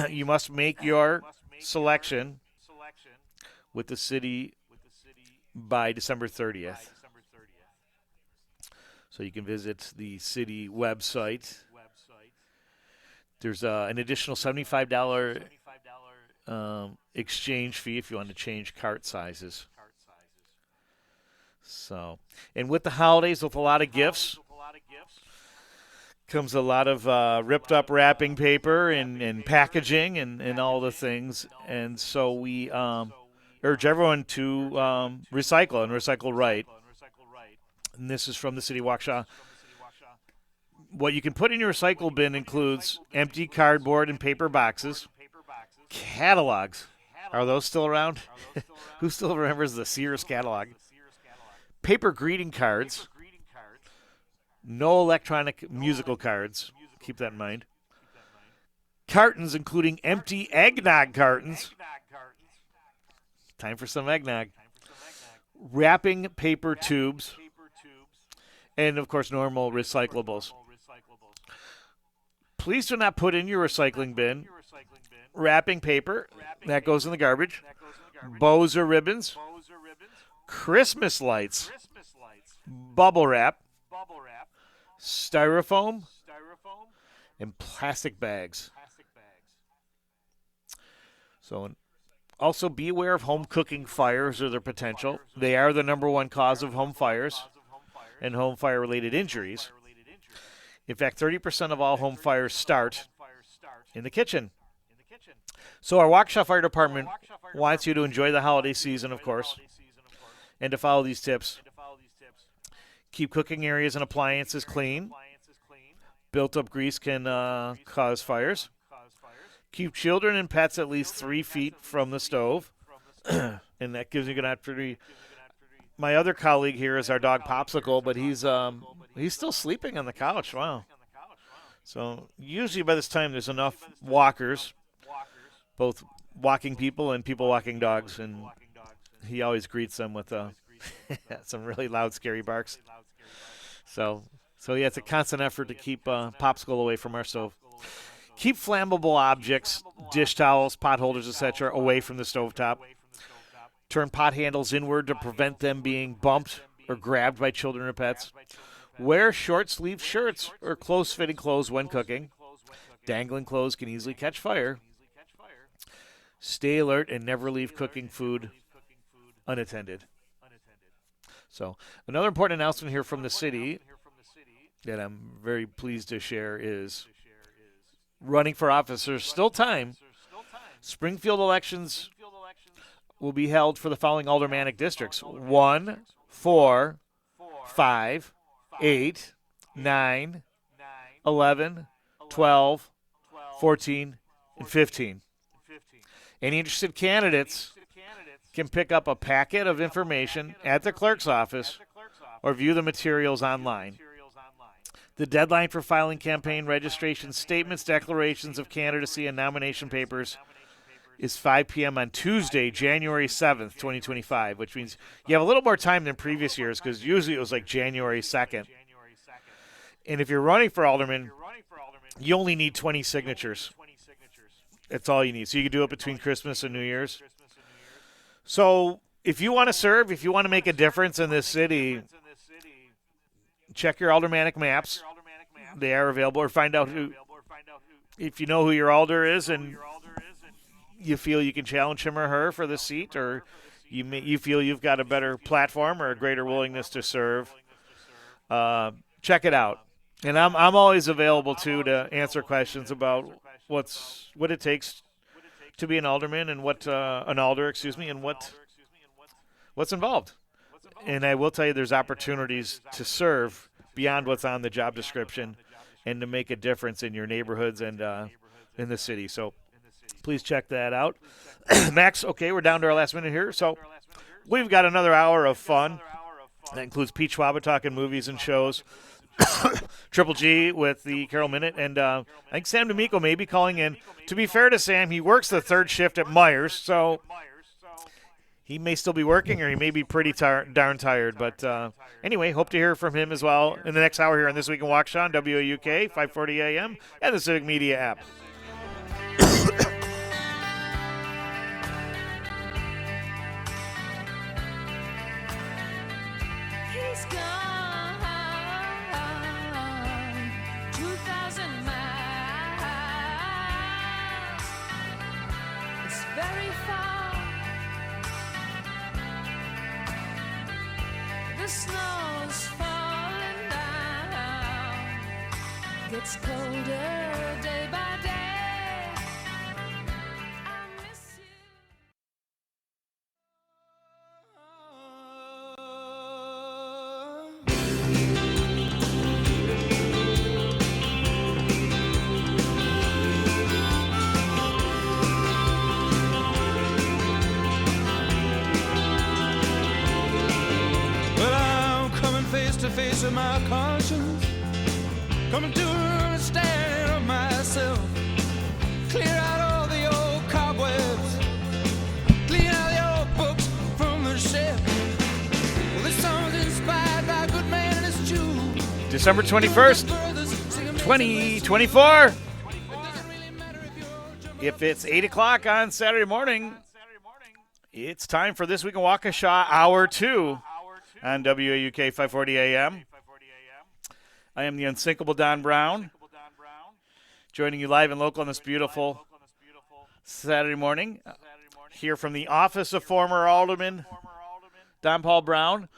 you must make your selection with the city by December 30th. So you can visit the city website. There's an additional $75 exchange fee if you want to change cart sizes. So, and with the holidays, with a lot of gifts, comes a lot of ripped up wrapping paper and packaging and all the things. And so we urge everyone to recycle and recycle right. And this is from the city of Waukesha. What you can put in your recycle bin includes empty cardboard and paper boxes, catalogs. Are those still around? Who still remembers the Sears catalog? Paper greeting cards. No electronic musical cards. Keep that in mind. Cartons, including empty eggnog cartons. Time for some eggnog. Wrapping paper tubes. And, of course, normal recyclables. Please do not put in your recycling bin wrapping paper. That goes in the garbage. Bows or ribbons. Christmas lights. Bubble wrap. Styrofoam. And plastic bags. So, also be aware of home cooking fires or their potential. They are the number one cause of home fires and home fire-related injuries. In fact, 30% of all home fires start in the kitchen. So our Waukesha Fire Department wants you to enjoy the holiday season, of course, and to follow these tips. Keep cooking areas and appliances clean. Built-up grease can cause fires. Keep children and pets at least 3 feet from the stove, and that gives you a good opportunity. My other colleague here is our dog Popsicle, but he's still sleeping on the couch. Wow. So usually by this time there's enough walkers, both walking people and people walking dogs, and he always greets them with some really loud, scary barks. So yeah, it's a constant effort to keep Popsicle away from our stove. Keep flammable objects, dish towels, pot holders, etc., away from the stovetop. Turn pot handles inward to prevent them being bumped or grabbed by children or pets. Wear short-sleeved shirts or close-fitting clothes when cooking. Dangling clothes can easily catch fire. Stay alert and never leave cooking food unattended. So, another important announcement here from the city that I'm very pleased to share is running for office. There's still time. Springfield elections will be held for the following aldermanic districts: 1, 4, 5, 8, 9, 11, 12, 14, and 15. Any interested candidates can pick up a packet of information at the clerk's office or view the materials online. The deadline for filing campaign registration statements, declarations of candidacy, and nomination papers is 5 p.m. on Tuesday, January 7th, 2025, which means you have a little more time than previous years because usually it was like January 2nd. And if you're running for alderman, You only need 20 signatures. That's all you need. So you can do it between Christmas and New Year's. So if you want to serve, if you want to make a difference in this city, check your aldermanic maps. They are available, or find out if you know who your alder is and you feel you can challenge him or her for the seat, or you feel you've got a better platform or a greater willingness to serve. Check it out. And I'm always available too to answer questions about what it takes to be an alderman and what an alder, and what's involved. And I will tell you, there's opportunities to serve beyond what's on the job description and to make a difference in your neighborhoods and in the city. So please check that out. Max, okay, we're down to our last minute here. So we've got another hour of fun. That includes Pete Schwaba talking movies and shows. Triple G with the Carol Minute, and I think Sam D'Amico may be calling in. To be fair to Sam, he works the third shift at Myers, so he may still be working, or he may be pretty darn tired. But anyway, hope to hear from him as well in the next hour here on This Week in Waukesha on WAUK, 540 AM, and the Civic Media app. He's gone 2,000 miles. It's very far. The snow's falling down. Gets colder day by day. I miss you. Well, I'm coming face to face with my conscience, coming to an understanding of myself. Clear out all the old cobwebs, clean out the old books from the shelf. Well, this song's inspired by a good man and his Jew. December 21st, 2024. If it's 8 o'clock on Saturday morning, it's time for This Week in Waukesha, Hour 2 on WAUK 540 AM. I am the unsinkable Don Brown, joining you live and local on this beautiful Saturday morning. Here from the office of former Alderman Don Paul Brown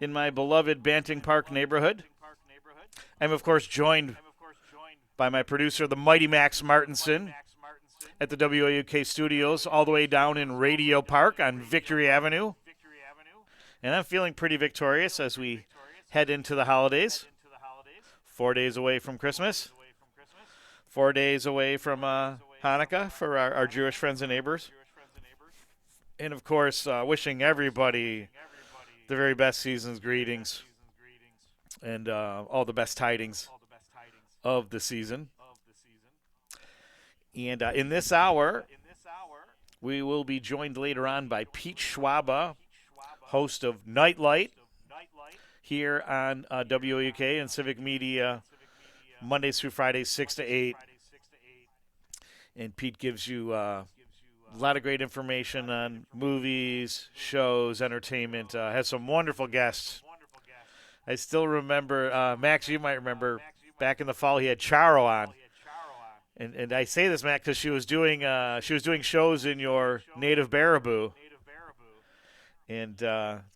in my beloved Banting Park neighborhood. I'm, of course, joined by my producer, the mighty Max Martinson, at the WAUK studios all the way down in Radio Park on Victory Avenue. And I'm feeling pretty victorious as we head into the holidays. 4 days away from Christmas. 4 days away from Hanukkah for our Jewish friends and neighbors. And, of course, wishing everybody the very best season's greetings and all the best tidings of the season. And in this hour, we will be joined later on by Pete Schwaba, host of Nite, here on WAUK and Civic Media, Mondays through Fridays, 6 to 8. And Pete gives you a lot of great information on movies, shows, entertainment. Has some wonderful guests. I still remember, Max, you might remember, back in the fall he had Charo on. And I say this, Matt, because she was doing shows in your native Baraboo, and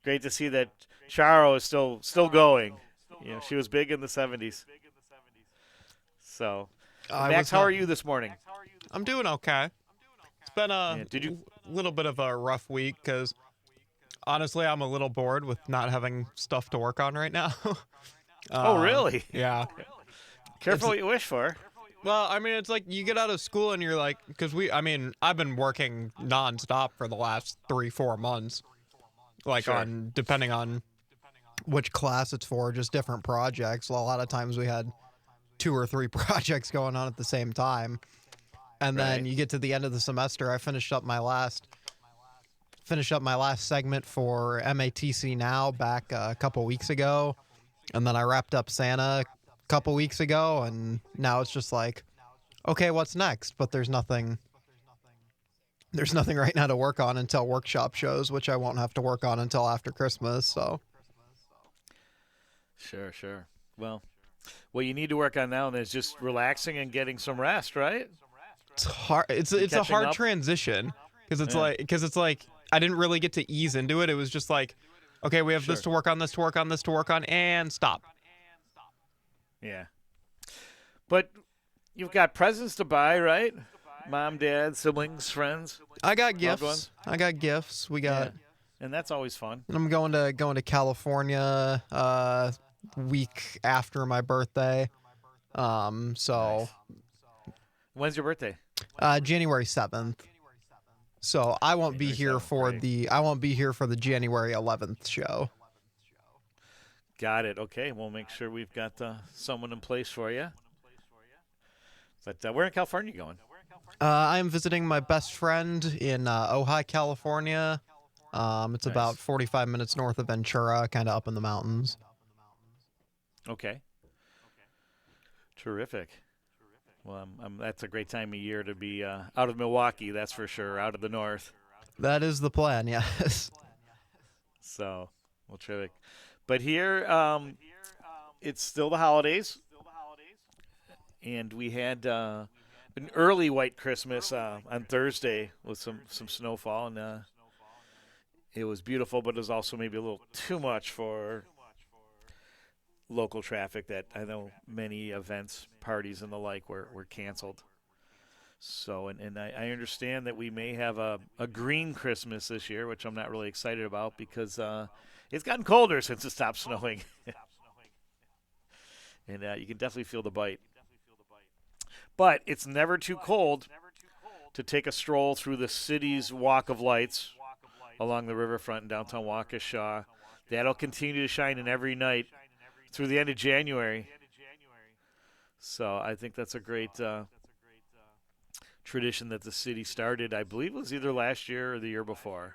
great to see that Charo is still going. You know, she was big in the 70s. So, Max, how are you this morning? I'm doing okay. It's been a little bit of a rough week because honestly, I'm a little bored with not having stuff to work on right now. Oh, really? Yeah. Careful what you wish for. Well, I mean, it's like you get out of school and you're like, because I've been working nonstop for the last 3-4 months, like Sure. depending on which class it's for, just different projects. A lot of times we had 2 or 3 projects going on at the same time. And then Right. you get to the end of the semester. I finished up my last segment for MATC Now back a couple weeks ago. And then I wrapped up Santa couple weeks ago, and now it's just like, okay, what's next? But there's nothing right now to work on until workshop shows, which I won't have to work on until after Christmas. So Sure. Well, what you need to work on now is just relaxing and getting some rest, right? it's hard. It's a catching hard up? transition because it's Yeah. like I didn't really get to ease into it. It was just like, okay, we have this to Sure. work on, this to work on, this to work on, and stop. Yeah. But you've got presents to buy, right? Mom, dad, siblings, friends. I got Loved ones? gifts. We got. Yeah. And that's always fun. And I'm going to California week after my birthday. So When's your birthday? January 7th. So I won't be January here 7th, for great. the January 11th show. Got it. Okay. We'll make sure we've got someone in place for you. But where in California are you going? I am visiting my best friend in Ojai, California. It's about 45 minutes north of Ventura, kind of up in the mountains. Okay. Terrific. Well, that's a great time of year to be out of Milwaukee, that's for sure, out of the north. That is the plan, yes. So, well, terrific. But here, it's still the holidays, and we had an early white Christmas on Thursday with some snowfall, and it was beautiful, but it was also maybe a little too much for local traffic that I know many events, parties, and the like were canceled. So, and I understand that we may have a green Christmas this year, which I'm not really excited about because it's gotten colder since it stopped snowing. And you can definitely feel the bite. But it's never too cold to take a stroll through the city's Walk of Lights along the riverfront in downtown Waukesha. That'll continue to shine in every night through the end of January. So I think that's a great tradition that the city started. I believe it was either last year or the year before.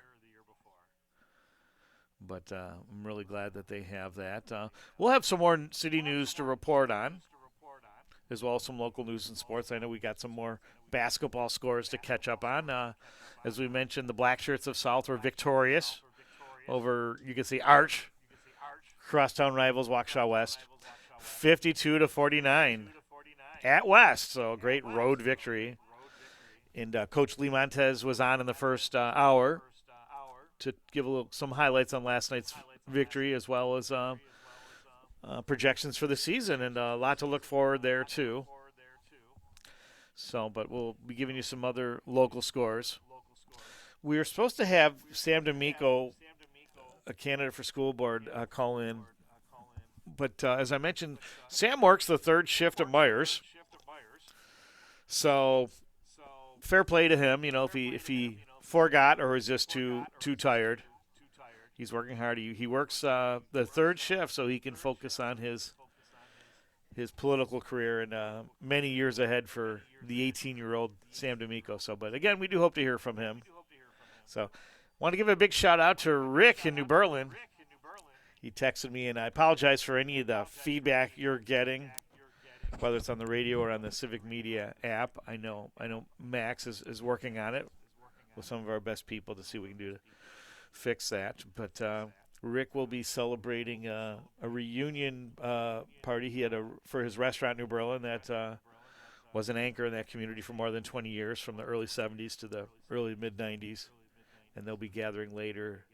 But I'm really glad that they have that. We'll have some more city news to report on, as well as some local news and sports. I know we got some more basketball scores to catch up on. As we mentioned, the Blackshirts of South were victorious over, you can see, Arch, crosstown rivals Waukesha West, 52-49 at West. So a great road victory. And Coach Lee Montez was on in the first hour to give some highlights on last night's victory, as well as projections for the season, and a lot to look forward there too. So, but we'll be giving you some other local scores. We were supposed to have Sam D'Amico, a candidate for school board, call in, but as I mentioned, Sam works the third shift at Myers. So, fair play to him. You know, if he forgot or was just too tired. He's working hard. He works the third shift so he can focus on his political career and many years ahead for the 18-year-old Sam D'Amico. So, but again, we do hope to hear from him. So, want to give a big shout out to Rick in New Berlin. He texted me, and I apologize for any of the feedback you're getting, whether it's on the radio or on the Civic Media app. I know Max is working on it with some of our best people to see what we can do to fix that. But Rick will be celebrating a reunion party he had for his restaurant in New Berlin that was an anchor in that community for more than 20 years, from the early 70s to the early mid-90s. And they'll be gathering later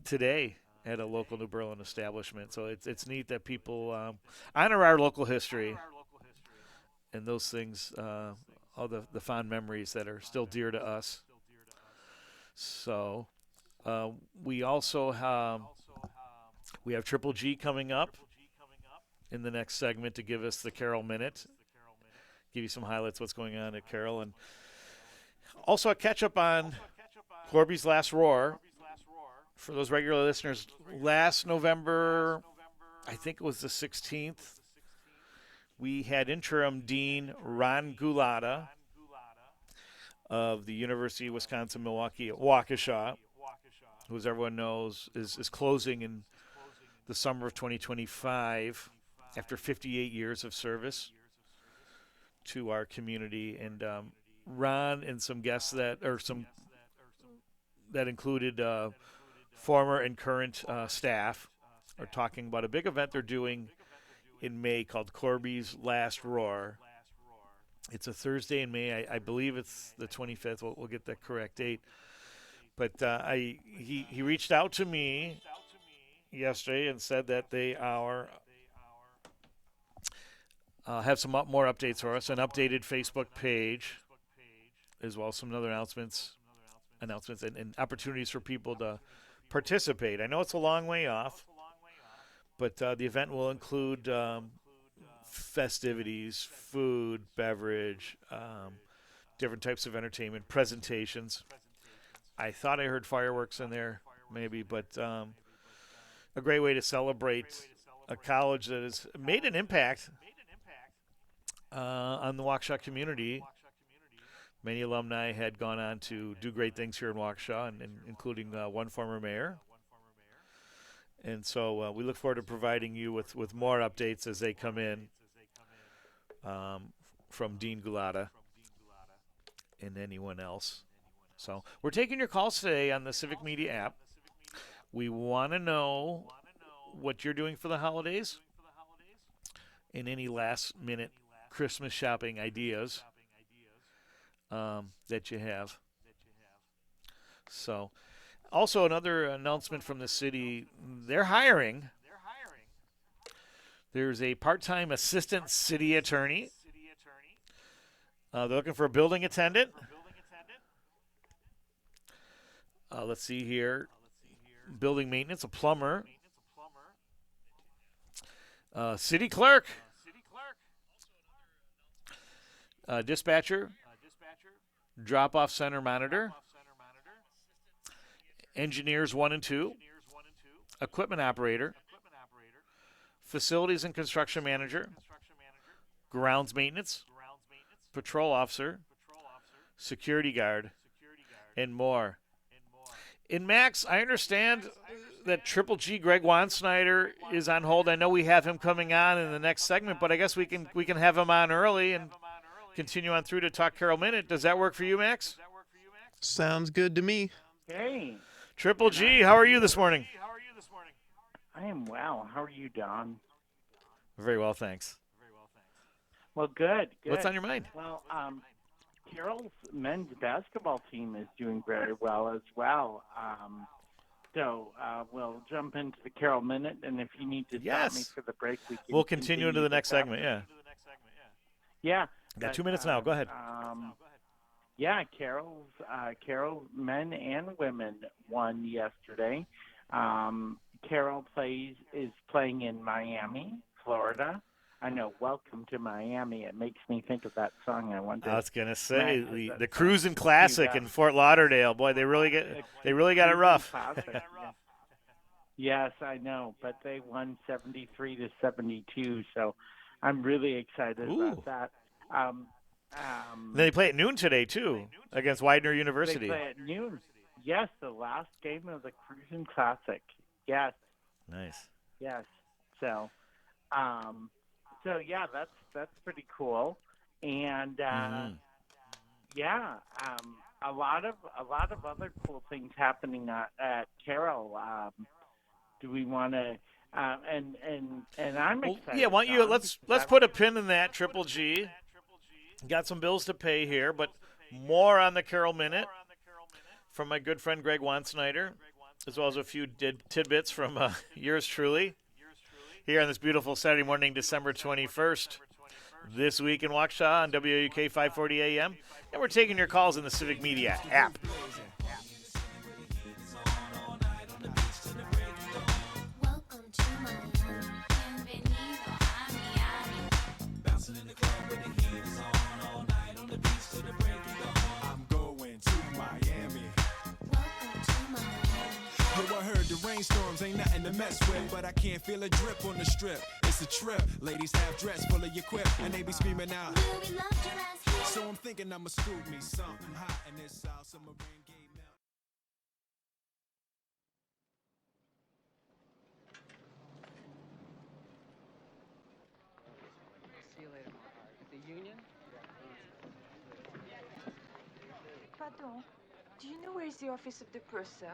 today at a local New Berlin establishment. So it's neat that people honor our local history and those things, all the fond memories that are still dear to us. So we also have Triple G coming up in the next segment to give us the Carroll Minute, give you some highlights of what's going on at Carroll, and also a catch-up on Corby's Last Roar. For those regular listeners, last November, I think it was the 16th, we had interim dean Ron Gulata of the University of Wisconsin-Milwaukee at Waukesha, who, as everyone knows, is closing in the summer of 2025. after 58 years of service to our community. And Ron and some guests that included former and current staff are talking about a big event they're doing in May called Corby's Last Roar. It's a Thursday in May. I believe it's the 25th. We'll get the correct date. But he reached out to me yesterday and said that they are have some more updates for us, an updated Facebook page, as well as some other announcements and opportunities for people to participate. I know it's a long way off, but the event will include festivities, food, beverage, different types of entertainment, presentations. I thought I heard fireworks in there, maybe, but a great way to celebrate a college that has made an impact on the Waukesha community. Many alumni had gone on to do great things here in Waukesha, and including one former mayor. And so we look forward to providing you with more updates as they come in from Dean Gulata and anyone else. So we're taking your calls today on the Civic Media app. We want to know what you're doing for the holidays and any last-minute Christmas shopping ideas that you have. So, also another announcement from the city, they're hiring. There's a part-time assistant city attorney. They're looking for a building attendant. Let's see here. Building maintenance, a plumber. City clerk. Dispatcher. Drop-off center monitor. Engineers 1 and 2. Equipment operator. Facilities and construction manager. Grounds maintenance. Patrol officer. Security guard. And more. In Max, I understand that Triple G Greg Wansnyder is on hold. I know we have him coming on in the next segment, but I guess we can have him on early and continue on through to talk Carroll Minute. Does that work for you, Max? Sounds good to me. Hey. Triple G, how are you this morning? I am well. How are you, Don? Very well, thanks. Well, good. What's on your mind? Well, Carroll's men's basketball team is doing very well as well. So we'll jump into the Carroll Minute, and if you need to stop me for the break, we'll continue into the next segment, Yeah. Got 2 minutes now. Go ahead. Yeah, Carroll men and women won yesterday. Carroll is playing in Miami, Florida. I know, Welcome to Miami. It makes me think of that song. I was going to say the Cruisin' Classic in Fort Lauderdale. Boy, they really got it rough. Yes, I know, but they won 73-72. So I'm really excited about that. They play at noon today too against Widener University. They play at noon. Yes, the last game of the Cruisin' Classic. Yes. Nice. Yes. So, yeah, that's pretty cool, and a lot of other cool things happening at Carroll. Do we want to? And I'm excited. Yeah, why don't you let's put a pin in that, Triple G. Got some bills to pay here, but more on the Carroll Minute from my good friend Greg Wansnyder, as well as a few tidbits from yours truly. Here on this beautiful Saturday morning, December 21st, this week in Waukesha on WAUK 540 AM. And we're taking your calls in the Civic Media app. Rainstorms ain't nothing to mess with, but I can't feel a drip on the strip. It's a trip. Ladies half dressed, full of your quip, and they be screaming out. So I'm thinking I'ma scoop me something hot in this South Summer rain gate melt. Pardon. Do you know where is the office of the purser?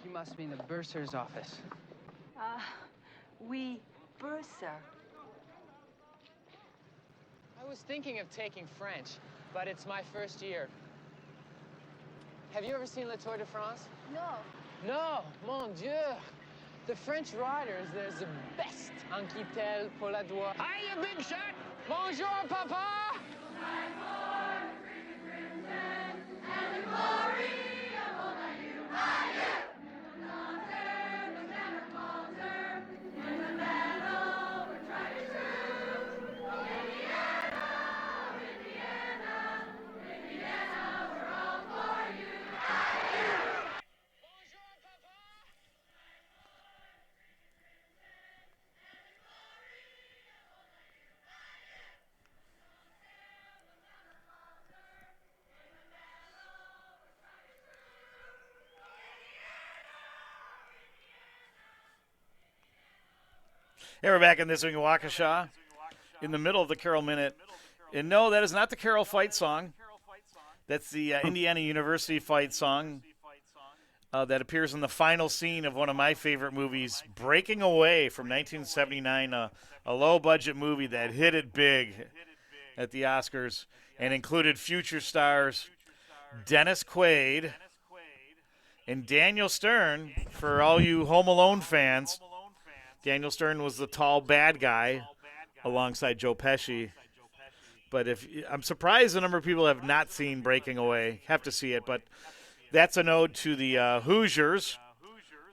You must mean the bursar's office. Oui, purser. I was thinking of taking French, but it's my first year. Have you ever seen Le Tour de France? No. No, mon Dieu. The French riders, they're the best. Anquitel, Poladois. Hiya, big shot! Bonjour, papa! Hey, we're back in This Week in Waukesha, in the middle of the Carol Minute. And no, that is not the Carol fight song. That's the Indiana University fight song that appears in the final scene of one of my favorite movies, Breaking Away from 1979, a low-budget movie that hit it big at the Oscars and included future stars Dennis Quaid and Daniel Stern. For all you Home Alone fans, Daniel Stern was the tall bad guy alongside Joe Pesci. But I'm surprised the number of people have not seen Breaking Away. Have to see it. But that's an ode to the Hoosiers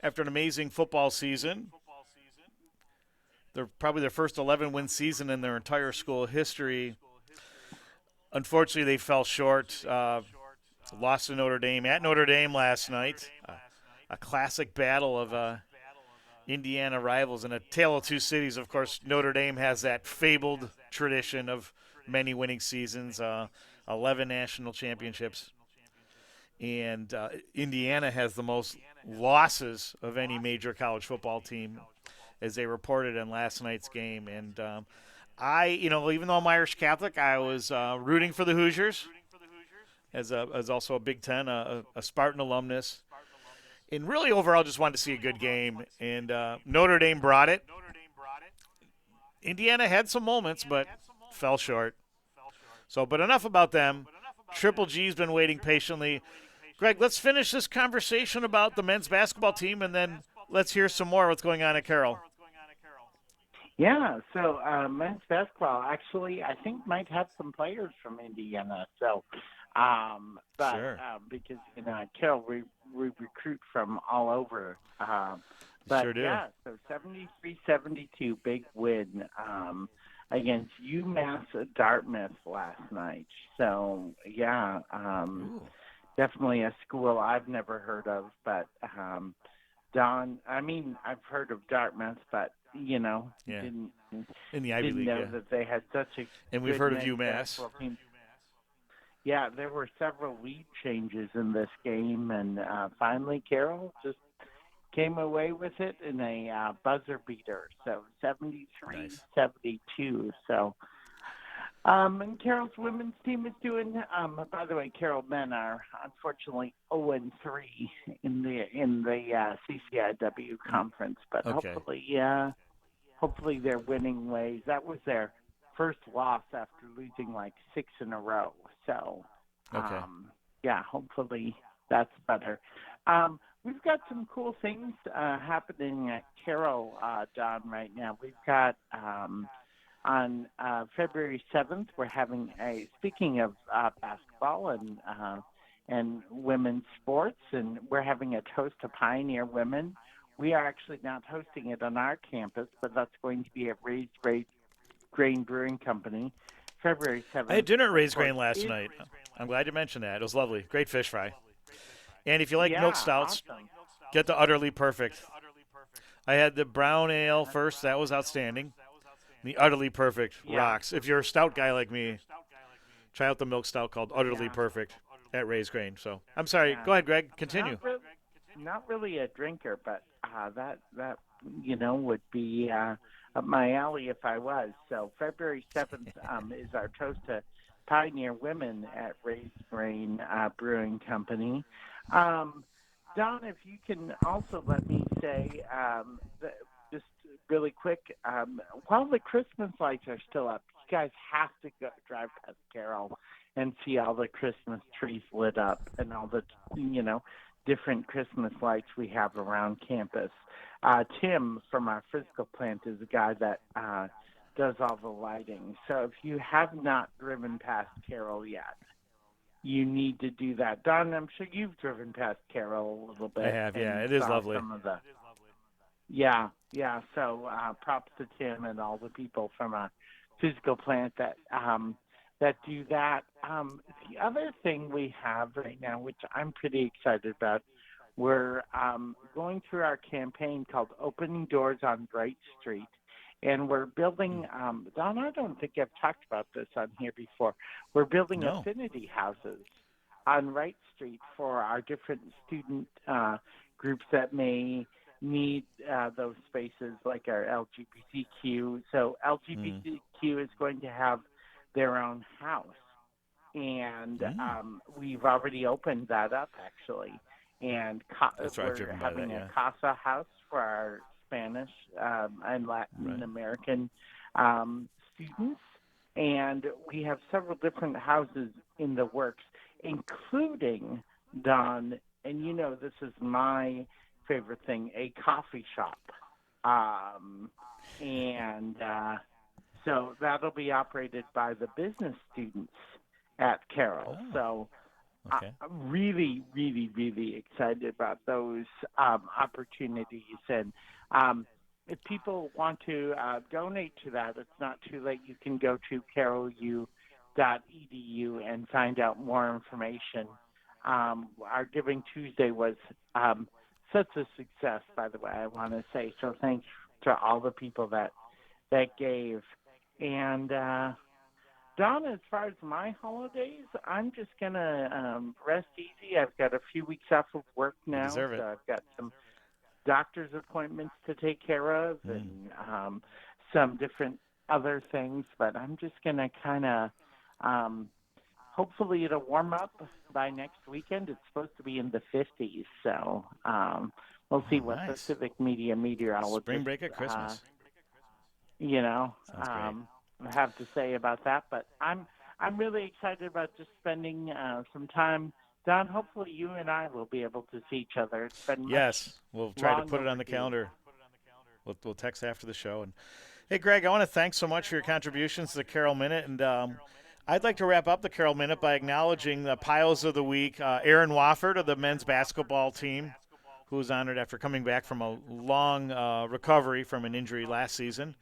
after an amazing football season. They're probably their first 11-win season in their entire school history. Unfortunately, they fell short. Lost to Notre Dame at Notre Dame last night. A classic battle of Indiana rivals and a tale of two cities. Of course, Notre Dame has that fabled tradition of many winning seasons, 11 national championships. And Indiana has the most losses of any major college football team, as they reported in last night's game. And even though I'm Irish Catholic, I was rooting for the Hoosiers as also a Big Ten, a Spartan alumnus. And really, overall, just wanted to see a good game. And Notre Dame brought it. Indiana had some moments, but fell short. But enough about them. Triple G's been waiting patiently. Greg, let's finish this conversation about the men's basketball team, and then let's hear some more what's going on at Carroll. Yeah, so men's basketball actually, I think, might have some players from Indiana. So, Sure. Because Carroll, we recruit from all over. But Sure do. Yeah, so 73-72, big win against UMass Dartmouth last night. So yeah, definitely a school I've never heard of. But I've heard of Dartmouth, but didn't in the Ivy didn't League, know yeah. that they had such a And we've good heard of men's UMass. basketball team. Yeah, there were several lead changes in this game, and finally Carroll just came away with it in a buzzer beater, so 73-72. So, and Carroll's women's team is doing. By the way, Carroll men are unfortunately 0-3 in the CCIW conference, but Okay. hopefully they're winning ways. That was their first loss after losing like 6 in a row. So, Okay. hopefully that's better. We've got some cool things happening at Carroll, Don, right now. We've got on February 7th, we're having speaking of basketball and women's sports, and we're having a Toast to Pioneer Women. We are actually not hosting it on our campus, but that's going to be at Raised Grain Brewing Company, February 7th. I had dinner at Raised Grain last night. I'm glad you mentioned that. It was lovely. Great fish fry. And if you like milk stouts, awesome. get the Utterly Perfect. I had the brown ale first. That was outstanding. The Utterly Perfect rocks. If you're a stout guy like me, try out the milk stout called Utterly Perfect at Raised Grain. So I'm sorry. Go ahead, Greg. Continue. Not really a drinker, but that would be up my alley if I was. So February 7th is our Toast to pioneer women at Raised Brain Brewing Company. Don, if you can also let me say, just really quick, while the Christmas lights are still up, you guys have to go drive past Carroll and see all the Christmas trees lit up and all the, different Christmas lights we have around campus. Tim from our physical plant is the guy that does all the lighting. So if you have not driven past Carroll yet, you need to do that. Don, I'm sure you've driven past Carroll a little bit. I have, yeah. It is lovely. Some of the, yeah. So props to Tim and all the people from a physical plant that do that. The other thing we have right now, which I'm pretty excited about, we're going through our campaign called Opening Doors on Bright Street. And we're building, Don, I don't think I've talked about this on here before. We're building affinity houses on Wright Street for our different student groups that may need those spaces, like our LGBTQ. So LGBTQ is going to have their own house. And we've already opened that up, actually. And we're having a Casa house for our Spanish and Latin American students, and we have several different houses in the works, including, Don, and this is my favorite thing, a coffee shop, so that'll be operated by the business students at Carroll. So I'm really, really, really excited about those opportunities. And if people want to donate to that, it's not too late. You can go to carrollu.edu and find out more information. Our Giving Tuesday was such a success, by the way, I want to say. So thanks to all the people that gave. And Don, as far as my holidays, I'm just going to rest easy. I've got a few weeks off of work now. So I've got some doctor's appointments to take care of and some different other things. But I'm just going to kind of, hopefully it'll warm up by next weekend. It's supposed to be in the 50s. So we'll see what the Civic Media meteorologist. Spring break at Christmas. Have to say about that, but I'm really excited about just spending some time. Don, hopefully you and I will be able to see each other. It's been we'll try to put it on the calendar. We'll text after the show. And hey, Greg, I want to thank so much for your contributions to the Carroll Minute, and I'd like to wrap up the Carroll Minute by acknowledging the Piles of the Week. Aaron Wofford of the men's basketball team, who was honored after coming back from a long recovery from an injury last season.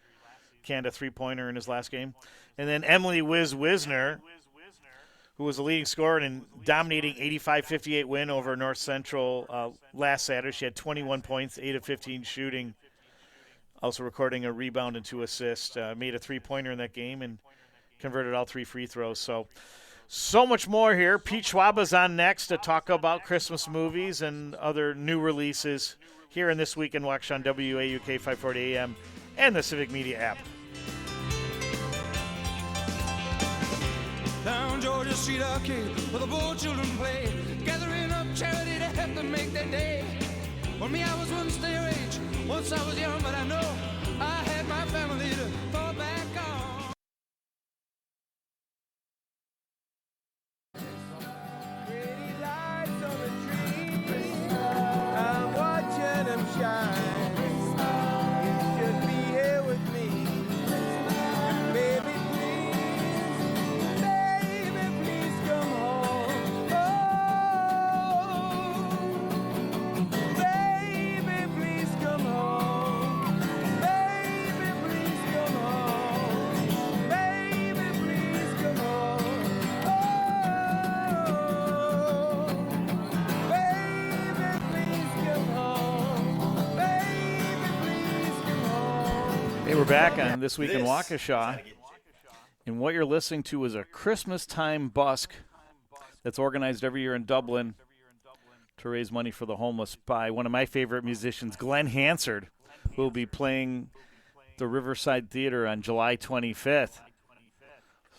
Canned a three-pointer in his last game. And then Emily Wisner, who was the leading scorer in a dominating 85-58 win over North Central last Saturday. She had 21 points, 8 of 15 shooting, also recording a rebound and 2 assists. Made a three-pointer in that game and converted all 3 free throws. So much more here. Pete Schwaba's on next to talk about Christmas movies and other new releases here in This Week in Waukesha on WAUK 540 AM and the Civic Media app. Down Georgia Street Arcade, where the poor children play, gathering up charity to help them make their day. For me, I was once their age. Once I was young, but I know I had my family to fall back on. Pretty lights on the tree, I'm watching them shine. We're back on This Week in Waukesha, and what you're listening to is a Christmas time busk that's organized every year in Dublin to raise money for the homeless by one of my favorite musicians, Glenn Hansard, who will be playing the Riverside Theater on July 25th.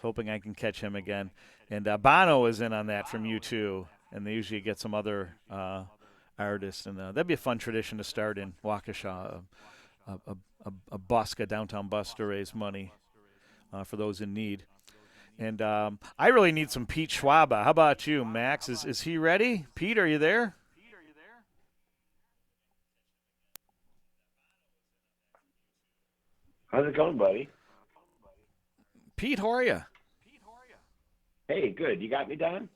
Hoping I can catch him again. And Bono is in on that from U2, and they usually get some other artists. And that'd be a fun tradition to start in Waukesha, a downtown bus to raise money for those in need. And I really need some Pete Schwaba. How about you, Max? Is he ready? Pete, are you there? How's it going, buddy? Pete, how are you? Hey, good. You got me, Don?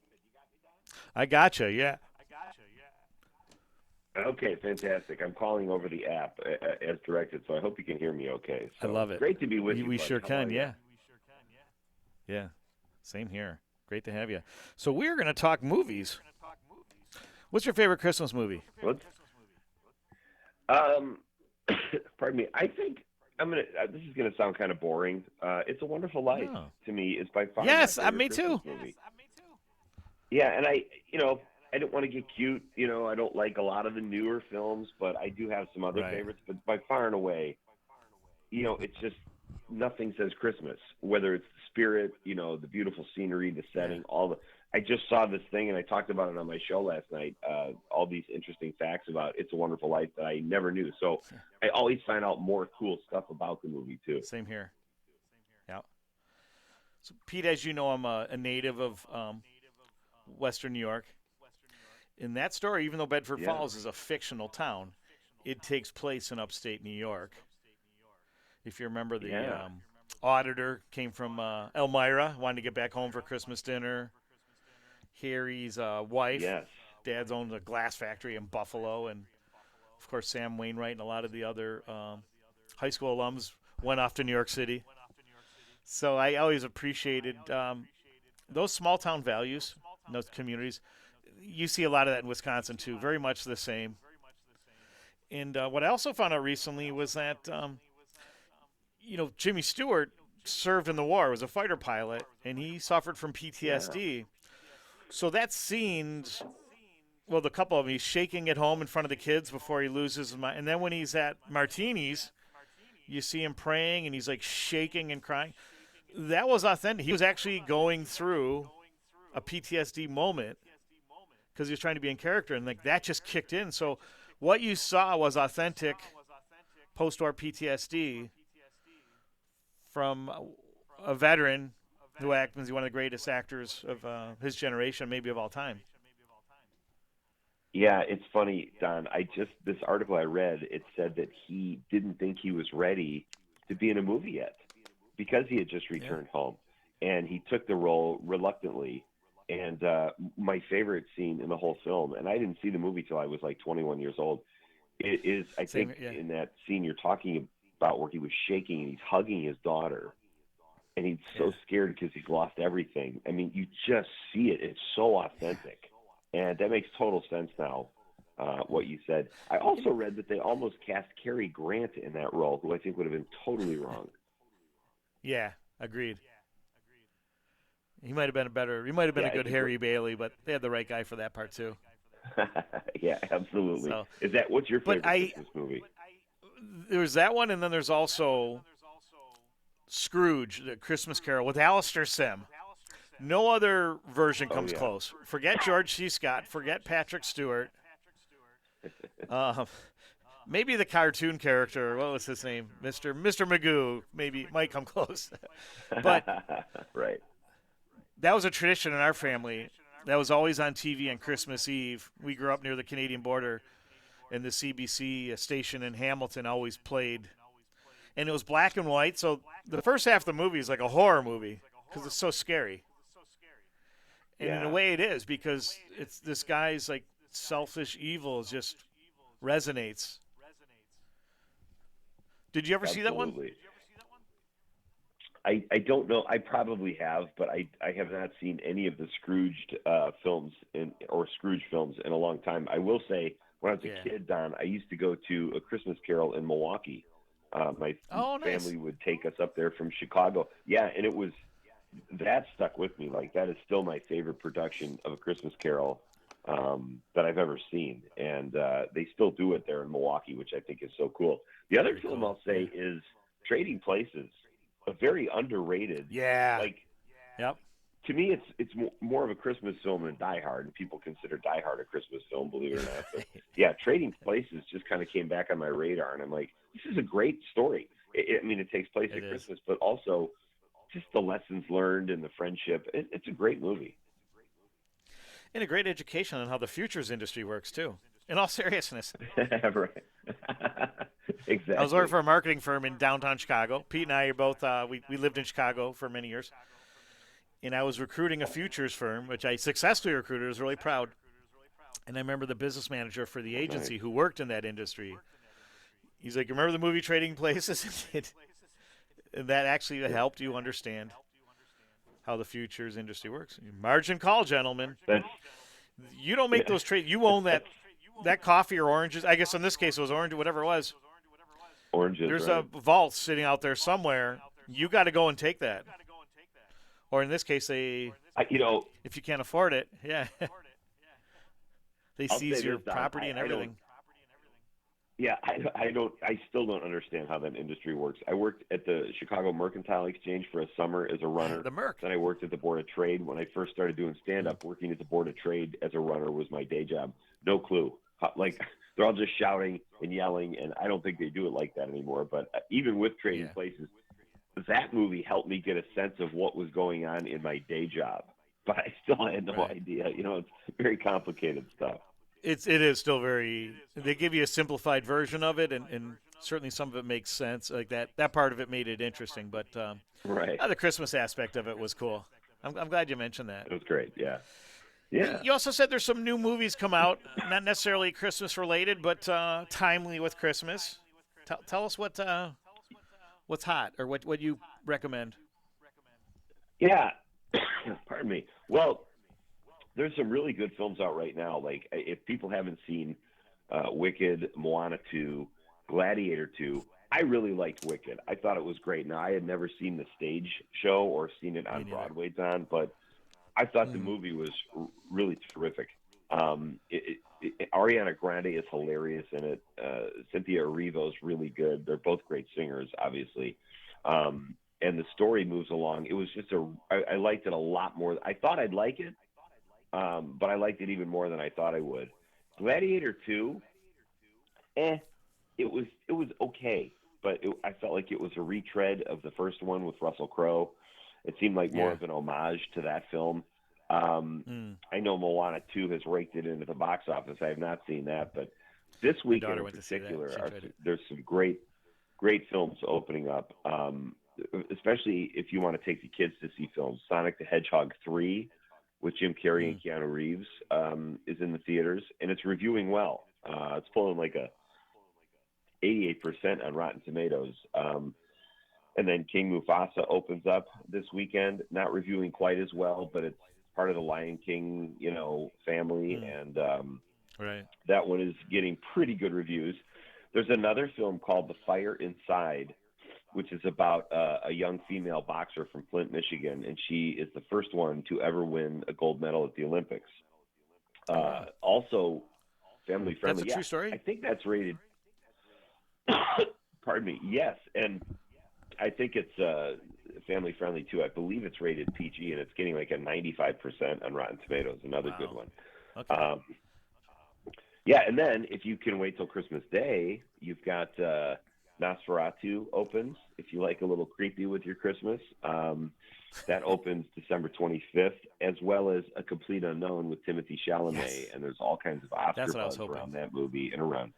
I gotcha, yeah. Okay, fantastic. I'm calling over the app as directed, so I hope you can hear me okay. So, I love it. Great to be with you. We bud. sure How can, are you? yeah. Yeah, same here. Great to have you. So we're going to talk movies. What's your favorite Christmas movie? Pardon me. I think I'm gonna. This is gonna sound kind of boring. It's a Wonderful Life to me. It's by far. Yes, my favorite me Christmas too. movie. Yeah, and I don't want to get cute. I don't like a lot of the newer films, but I do have some other favorites. But by far and away, it's just nothing says Christmas. Whether it's the spirit, the beautiful scenery, the setting, I just saw this thing, and I talked about it on my show last night, all these interesting facts about It's a Wonderful Life that I never knew. So I always find out more cool stuff about the movie, too. Same here. Yeah. So, Pete, as you know, I'm a native of Western New York. In that story, even though Bedford Falls is a fictional town, it takes place in upstate New York. If you remember, the auditor came from Elmira, wanted to get back home for Christmas dinner. Harry's wife, Dad's owned a glass factory in Buffalo, and of course Sam Wainwright and a lot of the other high school alums went off to New York City. So I always appreciated those small town values in those communities. You see a lot of that in Wisconsin too, very much the same. And what I also found out recently was that Jimmy Stewart served in the war, was a fighter pilot, and he suffered from PTSD. Yeah. So that scene, the couple of them, he's shaking at home in front of the kids before he loses his mind. And then when he's at Martini's, you see him praying, and he's like shaking and crying. That was authentic. He was actually going through a PTSD moment because he was trying to be in character, and that just kicked in. So what you saw was authentic post-war PTSD from a veteran who happens to be one of the greatest actors of his generation, maybe of all time. Yeah, it's funny, Don. This article I read, it said that he didn't think he was ready to be in a movie yet because he had just returned home, and he took the role reluctantly. And my favorite scene in the whole film, and I didn't see the movie till I was like 21 years old, it is, I think, in that scene you're talking about where he was shaking and he's hugging his daughter. And he's so scared because he's lost everything. I mean, you just see it. It's so authentic. And that makes total sense now, what you said. I also read that they almost cast Cary Grant in that role, who I think would have been totally wrong. Yeah, agreed. He might have been a good Harry Bailey, but they had the right guy for that part too. Yeah, absolutely. So, what's your favorite Christmas movie? There's that one, and then there's also Scrooge, the Christmas Carol, with Alistair Sim. No other version comes close. Forget George C. Scott. Forget Patrick Stewart. Maybe the cartoon character, what was his name? Mr. Magoo, maybe might come close. But right. That was a tradition in our family. That was always on TV on Christmas Eve. We grew up near the Canadian border, and the CBC station in Hamilton always played. And it was black and white, so the first half of the movie is like a horror movie because it's so scary. And in a way it is, because it's this guy's like selfish evil just resonates. Did you ever see that one? I don't know. I probably have, but I have not seen any of the Scrooged films or Scrooge films in a long time. I will say, when I was a kid, Don, I used to go to A Christmas Carol in Milwaukee. My family would take us up there from Chicago. Yeah, and that stuck with me. Like, that is still my favorite production of A Christmas Carol that I've ever seen. And they still do it there in Milwaukee, which I think is so cool. The other film I'll say is Trading Places, a very underrated. Yeah. Like, Yep. To me, it's more of a Christmas film than Die Hard, and people consider Die Hard a Christmas film, believe it or not. But yeah, Trading Places just kind of came back on my radar, and I'm like, this is a great story. I mean, it takes place at Christmas, but also just the lessons learned and the friendship. It's a great movie. And a great education on how the futures industry works, too. In all seriousness. Right. Exactly. I was working for a marketing firm in downtown Chicago. Pete and I are both, we lived in Chicago for many years. And I was recruiting a futures firm, which I successfully recruited. I was really proud. And I remember the business manager for the agency who worked in that industry. He's like, remember the movie Trading Places? And that actually helped you understand how the futures industry works. Margin call, gentlemen. You don't make those trades. You own that coffee or oranges. I guess in this case it was orange, whatever it was. Oranges. There's right. a vault sitting out there somewhere. You got to go and take that. Or in this case, if you can't afford it, they seize your property and everything. I still don't understand how that industry works. I worked at the Chicago Mercantile Exchange for a summer as a runner. The Merc. Then I worked at the Board of Trade. When I first started doing stand-up, working at the Board of Trade as a runner was my day job. No clue. Like, they're all just shouting and yelling, and I don't think they do it like that anymore. But even with Trading Places, that movie helped me get a sense of what was going on in my day job. But I still had no idea. It's very complicated stuff. It is still very. They give you a simplified version of it, and certainly some of it makes sense. Like that part of it made it interesting, but the Christmas aspect of it was cool. I'm glad you mentioned that. It was great. Yeah. Yeah. You also said there's some new movies come out, not necessarily Christmas related, but timely with Christmas. Tell us what's hot or what you recommend. Yeah. Pardon me. Well, there's some really good films out right now. Like, if people haven't seen Wicked, Moana 2, Gladiator 2, I really liked Wicked. I thought it was great. Now, I had never seen the stage show or seen it on Broadway, Don, but I thought the movie was really terrific. Ariana Grande is hilarious in it. Cynthia Erivo is really good. They're both great singers, obviously. And the story moves along. It was just I liked it a lot more. I thought I'd like it. But I liked it even more than I thought I would. Gladiator 2, it was okay, but I felt like it was a retread of the first one with Russell Crowe. It seemed like more of an homage to that film. I know Moana 2 has raked it into the box office. I have not seen that, but this weekend in particular, there's some great films opening up, especially if you want to take the kids to see films. Sonic the Hedgehog 3, with Jim Carrey and Keanu Reeves, is in the theaters, and it's reviewing well. It's pulling like a 88% on Rotten Tomatoes. And then King Mufasa opens up this weekend, not reviewing quite as well, but it's part of the Lion King, family, and that one is getting pretty good reviews. There's another film called The Fire Inside, which is about a young female boxer from Flint, Michigan, and she is the first one to ever win a gold medal at the Olympics. Also, family friendly. That's a true story? I think that's rated. Pardon me. Yes, and I think it's family friendly too. I believe it's rated PG, and it's getting like a 95% on Rotten Tomatoes. Another good one. Okay. Yeah, and then if you can wait till Christmas Day, you've got Nosferatu opens, if you like a little creepy with your Christmas. That opens December 25th, as well as A Complete Unknown with Timothée Chalamet, and there's all kinds of Oscar buzz around that movie and around.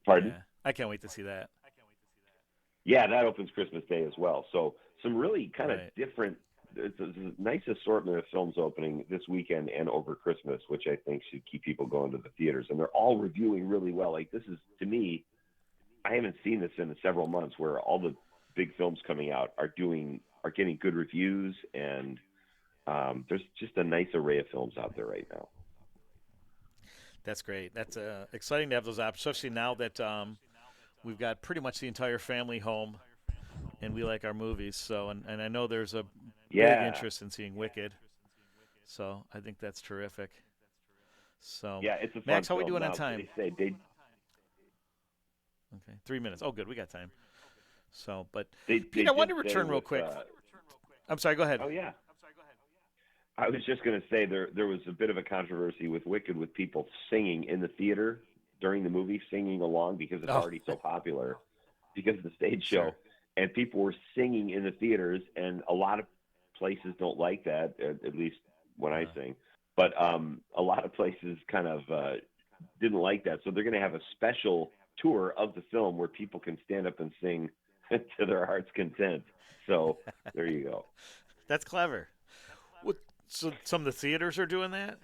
Pardon? Yeah. I can't wait to see that. Yeah, that opens Christmas Day as well. So some really kind of different, it's a nice assortment of films opening this weekend and over Christmas, which I think should keep people going to the theaters. And they're all reviewing really well. Like, this is, to me, I haven't seen this in several months where all the big films coming out are getting good reviews, and there's just a nice array of films out there right now. That's great. That's exciting to have those options, especially now that we've got pretty much the entire family home, and we like our movies. So, and I know there's a big interest in seeing Wicked. So I think that's terrific. So yeah, it's a fun Max, how are we film. doing on Now, time? they say Okay, 3 minutes. Oh, good, we got time. So, but they Pete, I wanted to return real quick. I'm sorry. Go ahead. Oh yeah. I was just going to say there was a bit of a controversy with Wicked with people singing in the theater during the movie, singing along because it's already so popular because of the stage show. Sure. And people were singing in the theaters, and a lot of places don't like that, at least when I sing. But a lot of places kind of didn't like that. So they're going to have a special tour of the film where people can stand up and sing to their heart's content. So there you go. That's clever. So some of the theaters are doing that?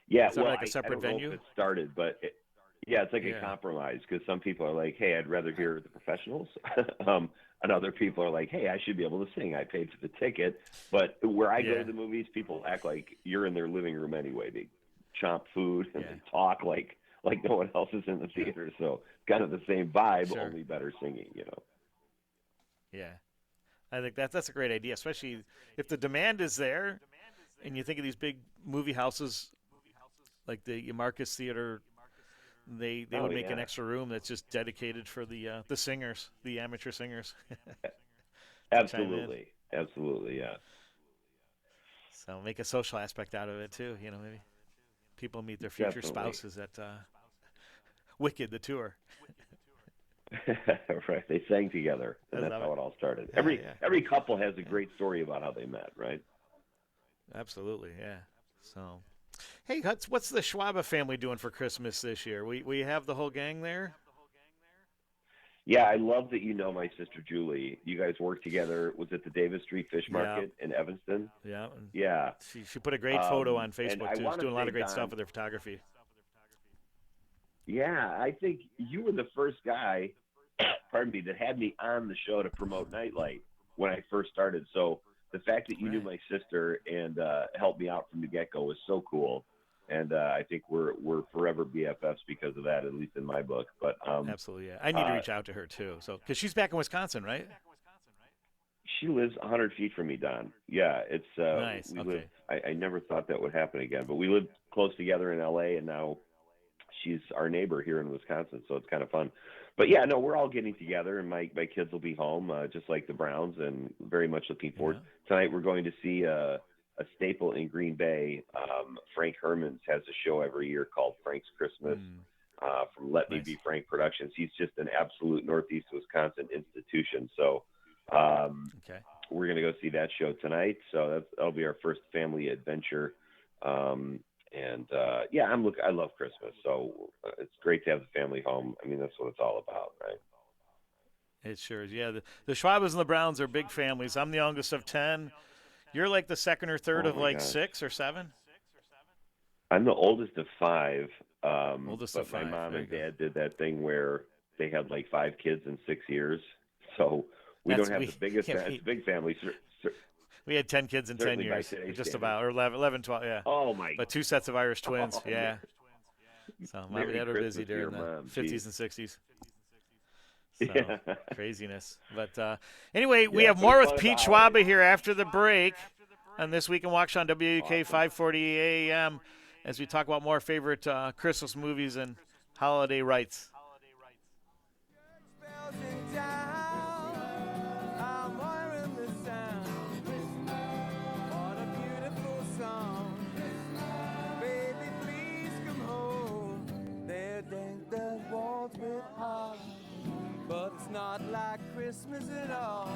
Yeah, Is that well, like a separate I don't venue? know if it started, but it's like a compromise because some people are like, hey, I'd rather hear the professionals. And other people are like, hey, I should be able to sing. I paid for the ticket. But where I go to the movies, people act like you're in their living room anyway. They chomp food and they talk like no one else is in the theater. So kind of the same vibe, only better singing, you know. Yeah. I think that's a great idea, especially if the demand is there and you think of these big movie houses like the Marcus Theater, they would make an extra room that's just dedicated for the singers, the amateur singers. Absolutely, yeah. So make a social aspect out of it too. You know, maybe people meet their future spouses at Wicked, the tour. Right, they sang together, and that's how it all started. Every couple has a great story about how they met, right? Absolutely, yeah. So, hey, what's the Schwaba family doing for Christmas this year? We have the whole gang there? Yeah, I love that you know my sister Julie. You guys work together. Was it the Davis Street Fish Market in Evanston? Yeah. Yeah. She put a great photo on Facebook, too. She's doing a lot of great stuff with her photography. Yeah, I think you were the first guy, pardon me, that had me on the show to promote Nite when I first started. So the fact that you knew my sister and helped me out from the get-go was so cool. And I think we're forever BFFs because of that, at least in my book. But absolutely, yeah. I need to reach out to her too. So because she's back in Wisconsin, right? She lives 100 feet from me, Don. Yeah, it's nice. We live. I never thought that would happen again, but we lived close together in LA, and now she's our neighbor here in Wisconsin, so it's kind of fun. But yeah, no, we're all getting together, and my kids will be home, just like the Browns, and very much looking forward. Tonight we're going to see a staple in Green Bay. Frank Hermans has a show every year called Frank's Christmas from Let Me Be Frank Productions. He's just an absolute Northeast Wisconsin institution. So we're going to go see that show tonight. So that'll be our first family adventure. I love Christmas, so it's great to have the family home. I mean, that's what it's all about, right? It sure is. Yeah, the Schwabas and the Browns are big families. I'm the youngest of 10. You're like the second or third of like 6 or 7? I'm the oldest of 5. Oldest but of 5. My mom and dad did that thing where they had like 5 kids in 6 years. So we don't have the biggest big family. We had 10 kids in 10 years, just about, or 11, 12, yeah. Oh, my God. But 2 sets of Irish twins, yeah. So mom and dad were Christmas busy during the 50s and 60s. So, craziness. But anyway, we have more with Pete Schwaba here after the break on This Week in Waukesha on WUK 540 AM as we talk about more favorite Christmas movies and holiday rites. But it's not like Christmas at all.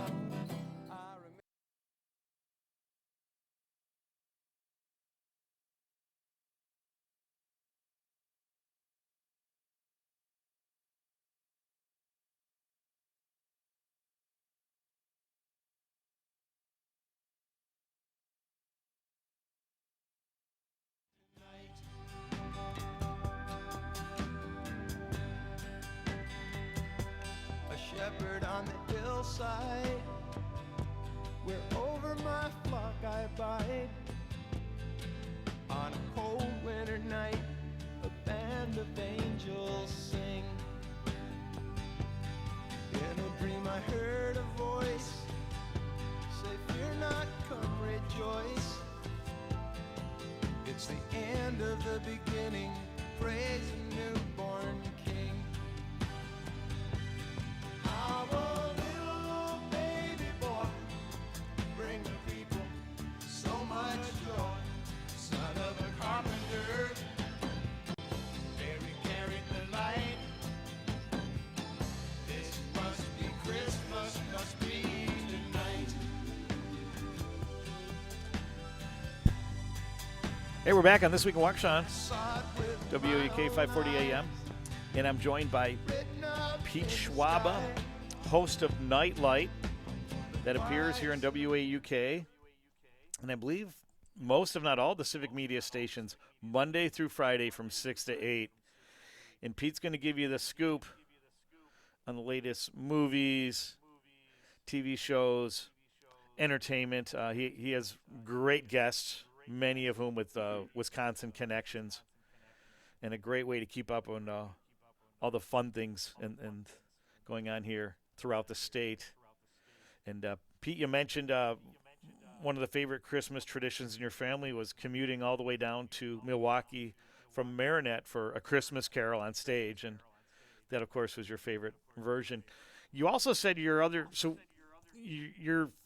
Shepherd on the hillside, where over my flock I abide. On a cold winter night, a band of angels sing. In a dream I heard a voice say, fear not, come rejoice. It's the end of the beginning, praise a newborn king. Our little baby boy, bring the people so much Hey, we're back on This Week in Waukesha, WUK 540 AM, and I'm joined by Pete Schwaba, host of Nite, Lite, that appears here in WAUK, and I believe most, if not all, the civic media stations, Monday through Friday from 6 to 8. And Pete's going to give you the scoop on the latest movies, TV shows, entertainment. He has great guests, many of whom with Wisconsin connections, and a great way to keep up on all the fun things and going on here throughout the state. And Pete, you mentioned one of the favorite Christmas traditions in your family was commuting all the way down to Milwaukee from Marinette for A Christmas Carol on stage, and that, of course, was your favorite version. You also said your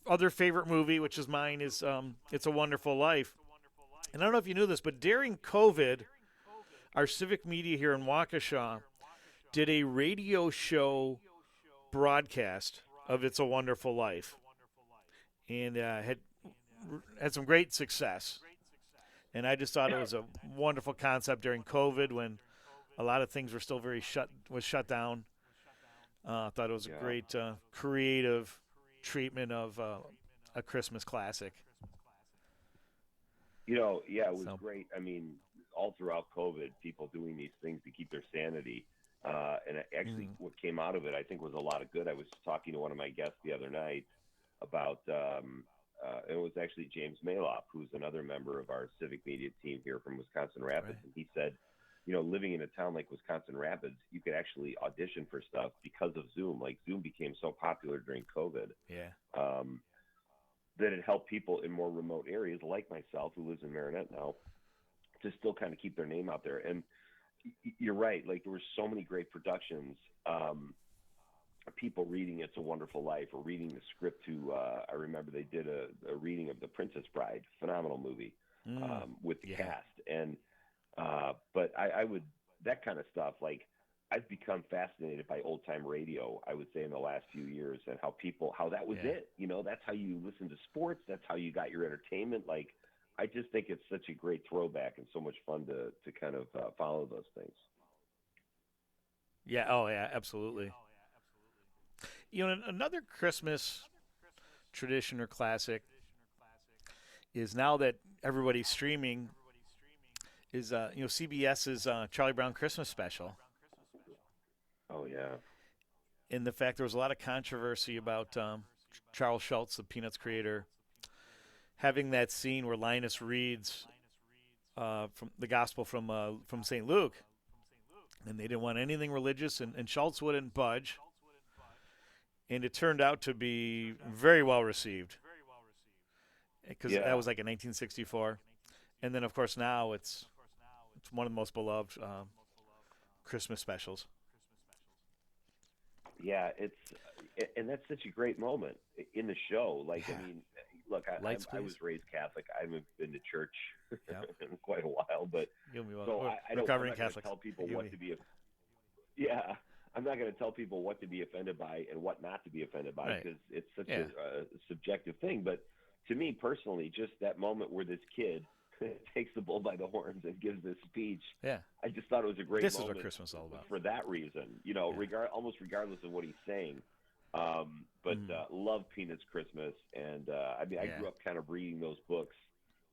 other favorite movie, which is mine, is It's a Wonderful Life. And I don't know if you knew this, but during COVID, our civic media here in Waukesha did a radio show broadcast of It's a Wonderful Life, and had some great success. And I just thought it was a wonderful concept during COVID when a lot of things were still shut down. I thought it was a great creative treatment of a Christmas classic. It was great. I mean, all throughout COVID, people doing these things to keep their sanity. And actually, what came out of it, I think, was a lot of good. I was talking to one of my guests the other night about, it was actually James Maloff, who's another member of our civic media team here from Wisconsin Rapids. Right. And he said, living in a town like Wisconsin Rapids, you could actually audition for stuff because of Zoom. Like, Zoom became so popular during COVID. Yeah. That it helped people in more remote areas like myself, who lives in Marinette now, to still kind of keep their name out there. And you're right. Like, there were so many great productions. People reading It's a Wonderful Life or reading the script to, I remember they did a reading of The Princess Bride, phenomenal movie, with the cast. And, but I would, that kind of stuff, like, I've become fascinated by old time radio, I would say, in the last few years, and how that was it. That's how you listen to sports. That's how you got your entertainment. Like, I just think it's such a great throwback and so much fun to kind of follow those things. Yeah. Oh, yeah, absolutely. Another Christmas tradition or classic is, now that everybody's streaming, is CBS's Charlie Brown Christmas special. Oh, yeah. And the fact there was a lot of controversy about Charles Schultz, the Peanuts creator, having that scene where Linus reads from the gospel from St. Luke, and they didn't want anything religious, and Schultz wouldn't budge. And it turned out to be very well received, because that was like in 1964. And then, of course, now it's one of the most beloved Christmas specials. Yeah, and that's such a great moment in the show. Like, I mean, look, I was raised Catholic. I haven't been to church in quite a while, but so I'm not going to tell people what to be. I'm not going to tell people what to be offended by and what not to be offended by, because it's such a subjective thing. But to me personally, just that moment where this kid takes the bull by the horns and gives this speech. Yeah, I just thought it was a great moment. This is what Christmas is all about. For that reason, almost regardless of what he's saying. But love Peanuts Christmas, and I grew up kind of reading those books,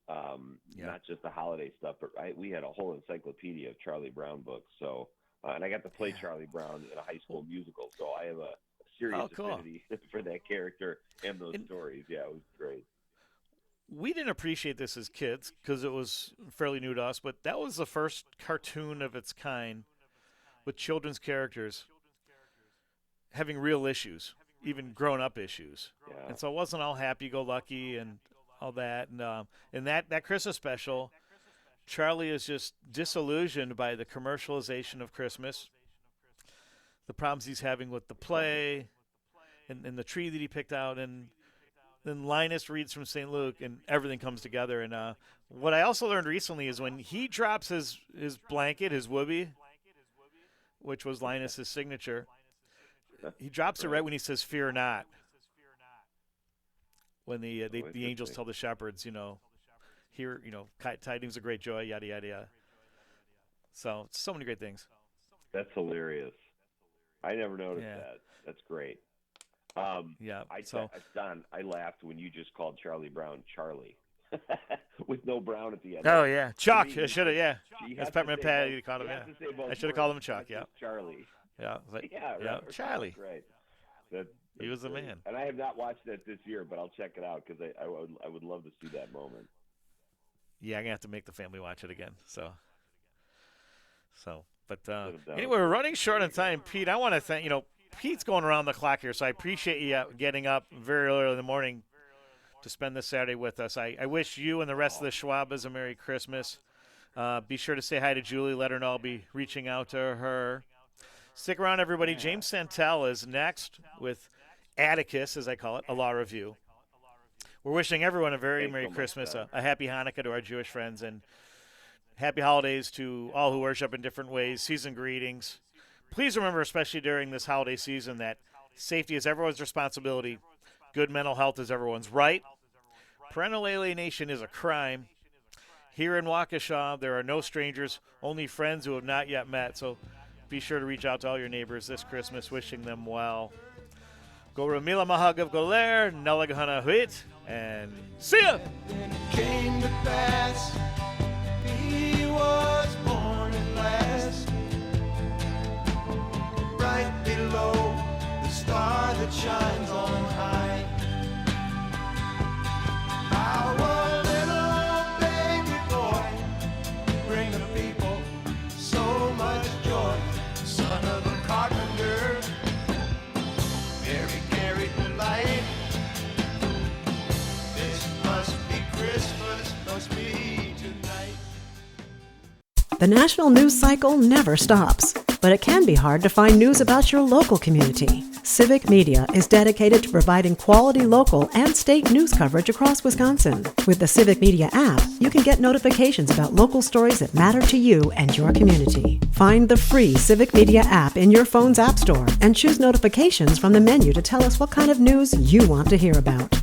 not just the holiday stuff, but we had a whole encyclopedia of Charlie Brown books. So, and I got to play Charlie Brown in a high school musical, so I have a serious affinity for that character and those stories. Yeah, it was great. We didn't appreciate this as kids because it was fairly new to us, but that was the first cartoon of its kind with children's characters having real issues, even grown-up issues. Yeah. And so it wasn't all happy-go-lucky and all that. And in that Christmas special, Charlie is just disillusioned by the commercialization of Christmas, the problems he's having with the play, and the tree that he picked out, and then Linus reads from St. Luke, and everything comes together. And what I also learned recently is when he drops his blanket, his whoopee, which was Linus's signature, he drops it right when he says, "Fear not." When the angels tell the shepherds, hear, tidings of great joy, yada, yada, yada. So many great things. That's hilarious. I never noticed that. That's great. Don, I laughed when you just called Charlie Brown Charlie. With no Brown at the end. Oh, yeah. Chuck. I should have, yeah. That's Peppermint Patty. You called him, I should have called him Chuck, yeah. Charlie. Yeah. Right. Charlie. Right. He was the man. And I have not watched that this year, but I'll check it out because I would love to see that moment. Yeah, I'm going to have to make the family watch it again. But anyway, we're running short on time. Pete, I want to thank, Pete's going around the clock here, so I appreciate you getting up very early in the morning to spend this Saturday with us. I wish you and the rest of the Schwabas a Merry Christmas. Be sure to say hi to Julie. Let her know I'll be reaching out to her. Stick around, everybody. James Santel is next with Atticus, as I call it, a law review. We're wishing everyone a very Merry Christmas, a happy Hanukkah to our Jewish friends, and happy holidays to all who worship in different ways. Season greetings. Please remember, especially during this holiday season, that safety is everyone's responsibility. Good mental health is everyone's right. Parental alienation is a crime. Here in Waukesha, there are no strangers, only friends who have not yet met. So be sure to reach out to all your neighbors this Christmas, wishing them well. Go Ramila Mahagav Goler, Nelagahana Huit, and see ya! Came to pass, he was born at last, right below the star that shines on high. Our little baby boy, bring the people so much joy. Son of a carpenter, Mary carried the light. This must be Christmas, must be tonight. The national news cycle never stops, but it can be hard to find news about your local community. Civic Media is dedicated to providing quality local and state news coverage across Wisconsin. With the Civic Media app, you can get notifications about local stories that matter to you and your community. Find the free Civic Media app in your phone's app store and choose notifications from the menu to tell us what kind of news you want to hear about.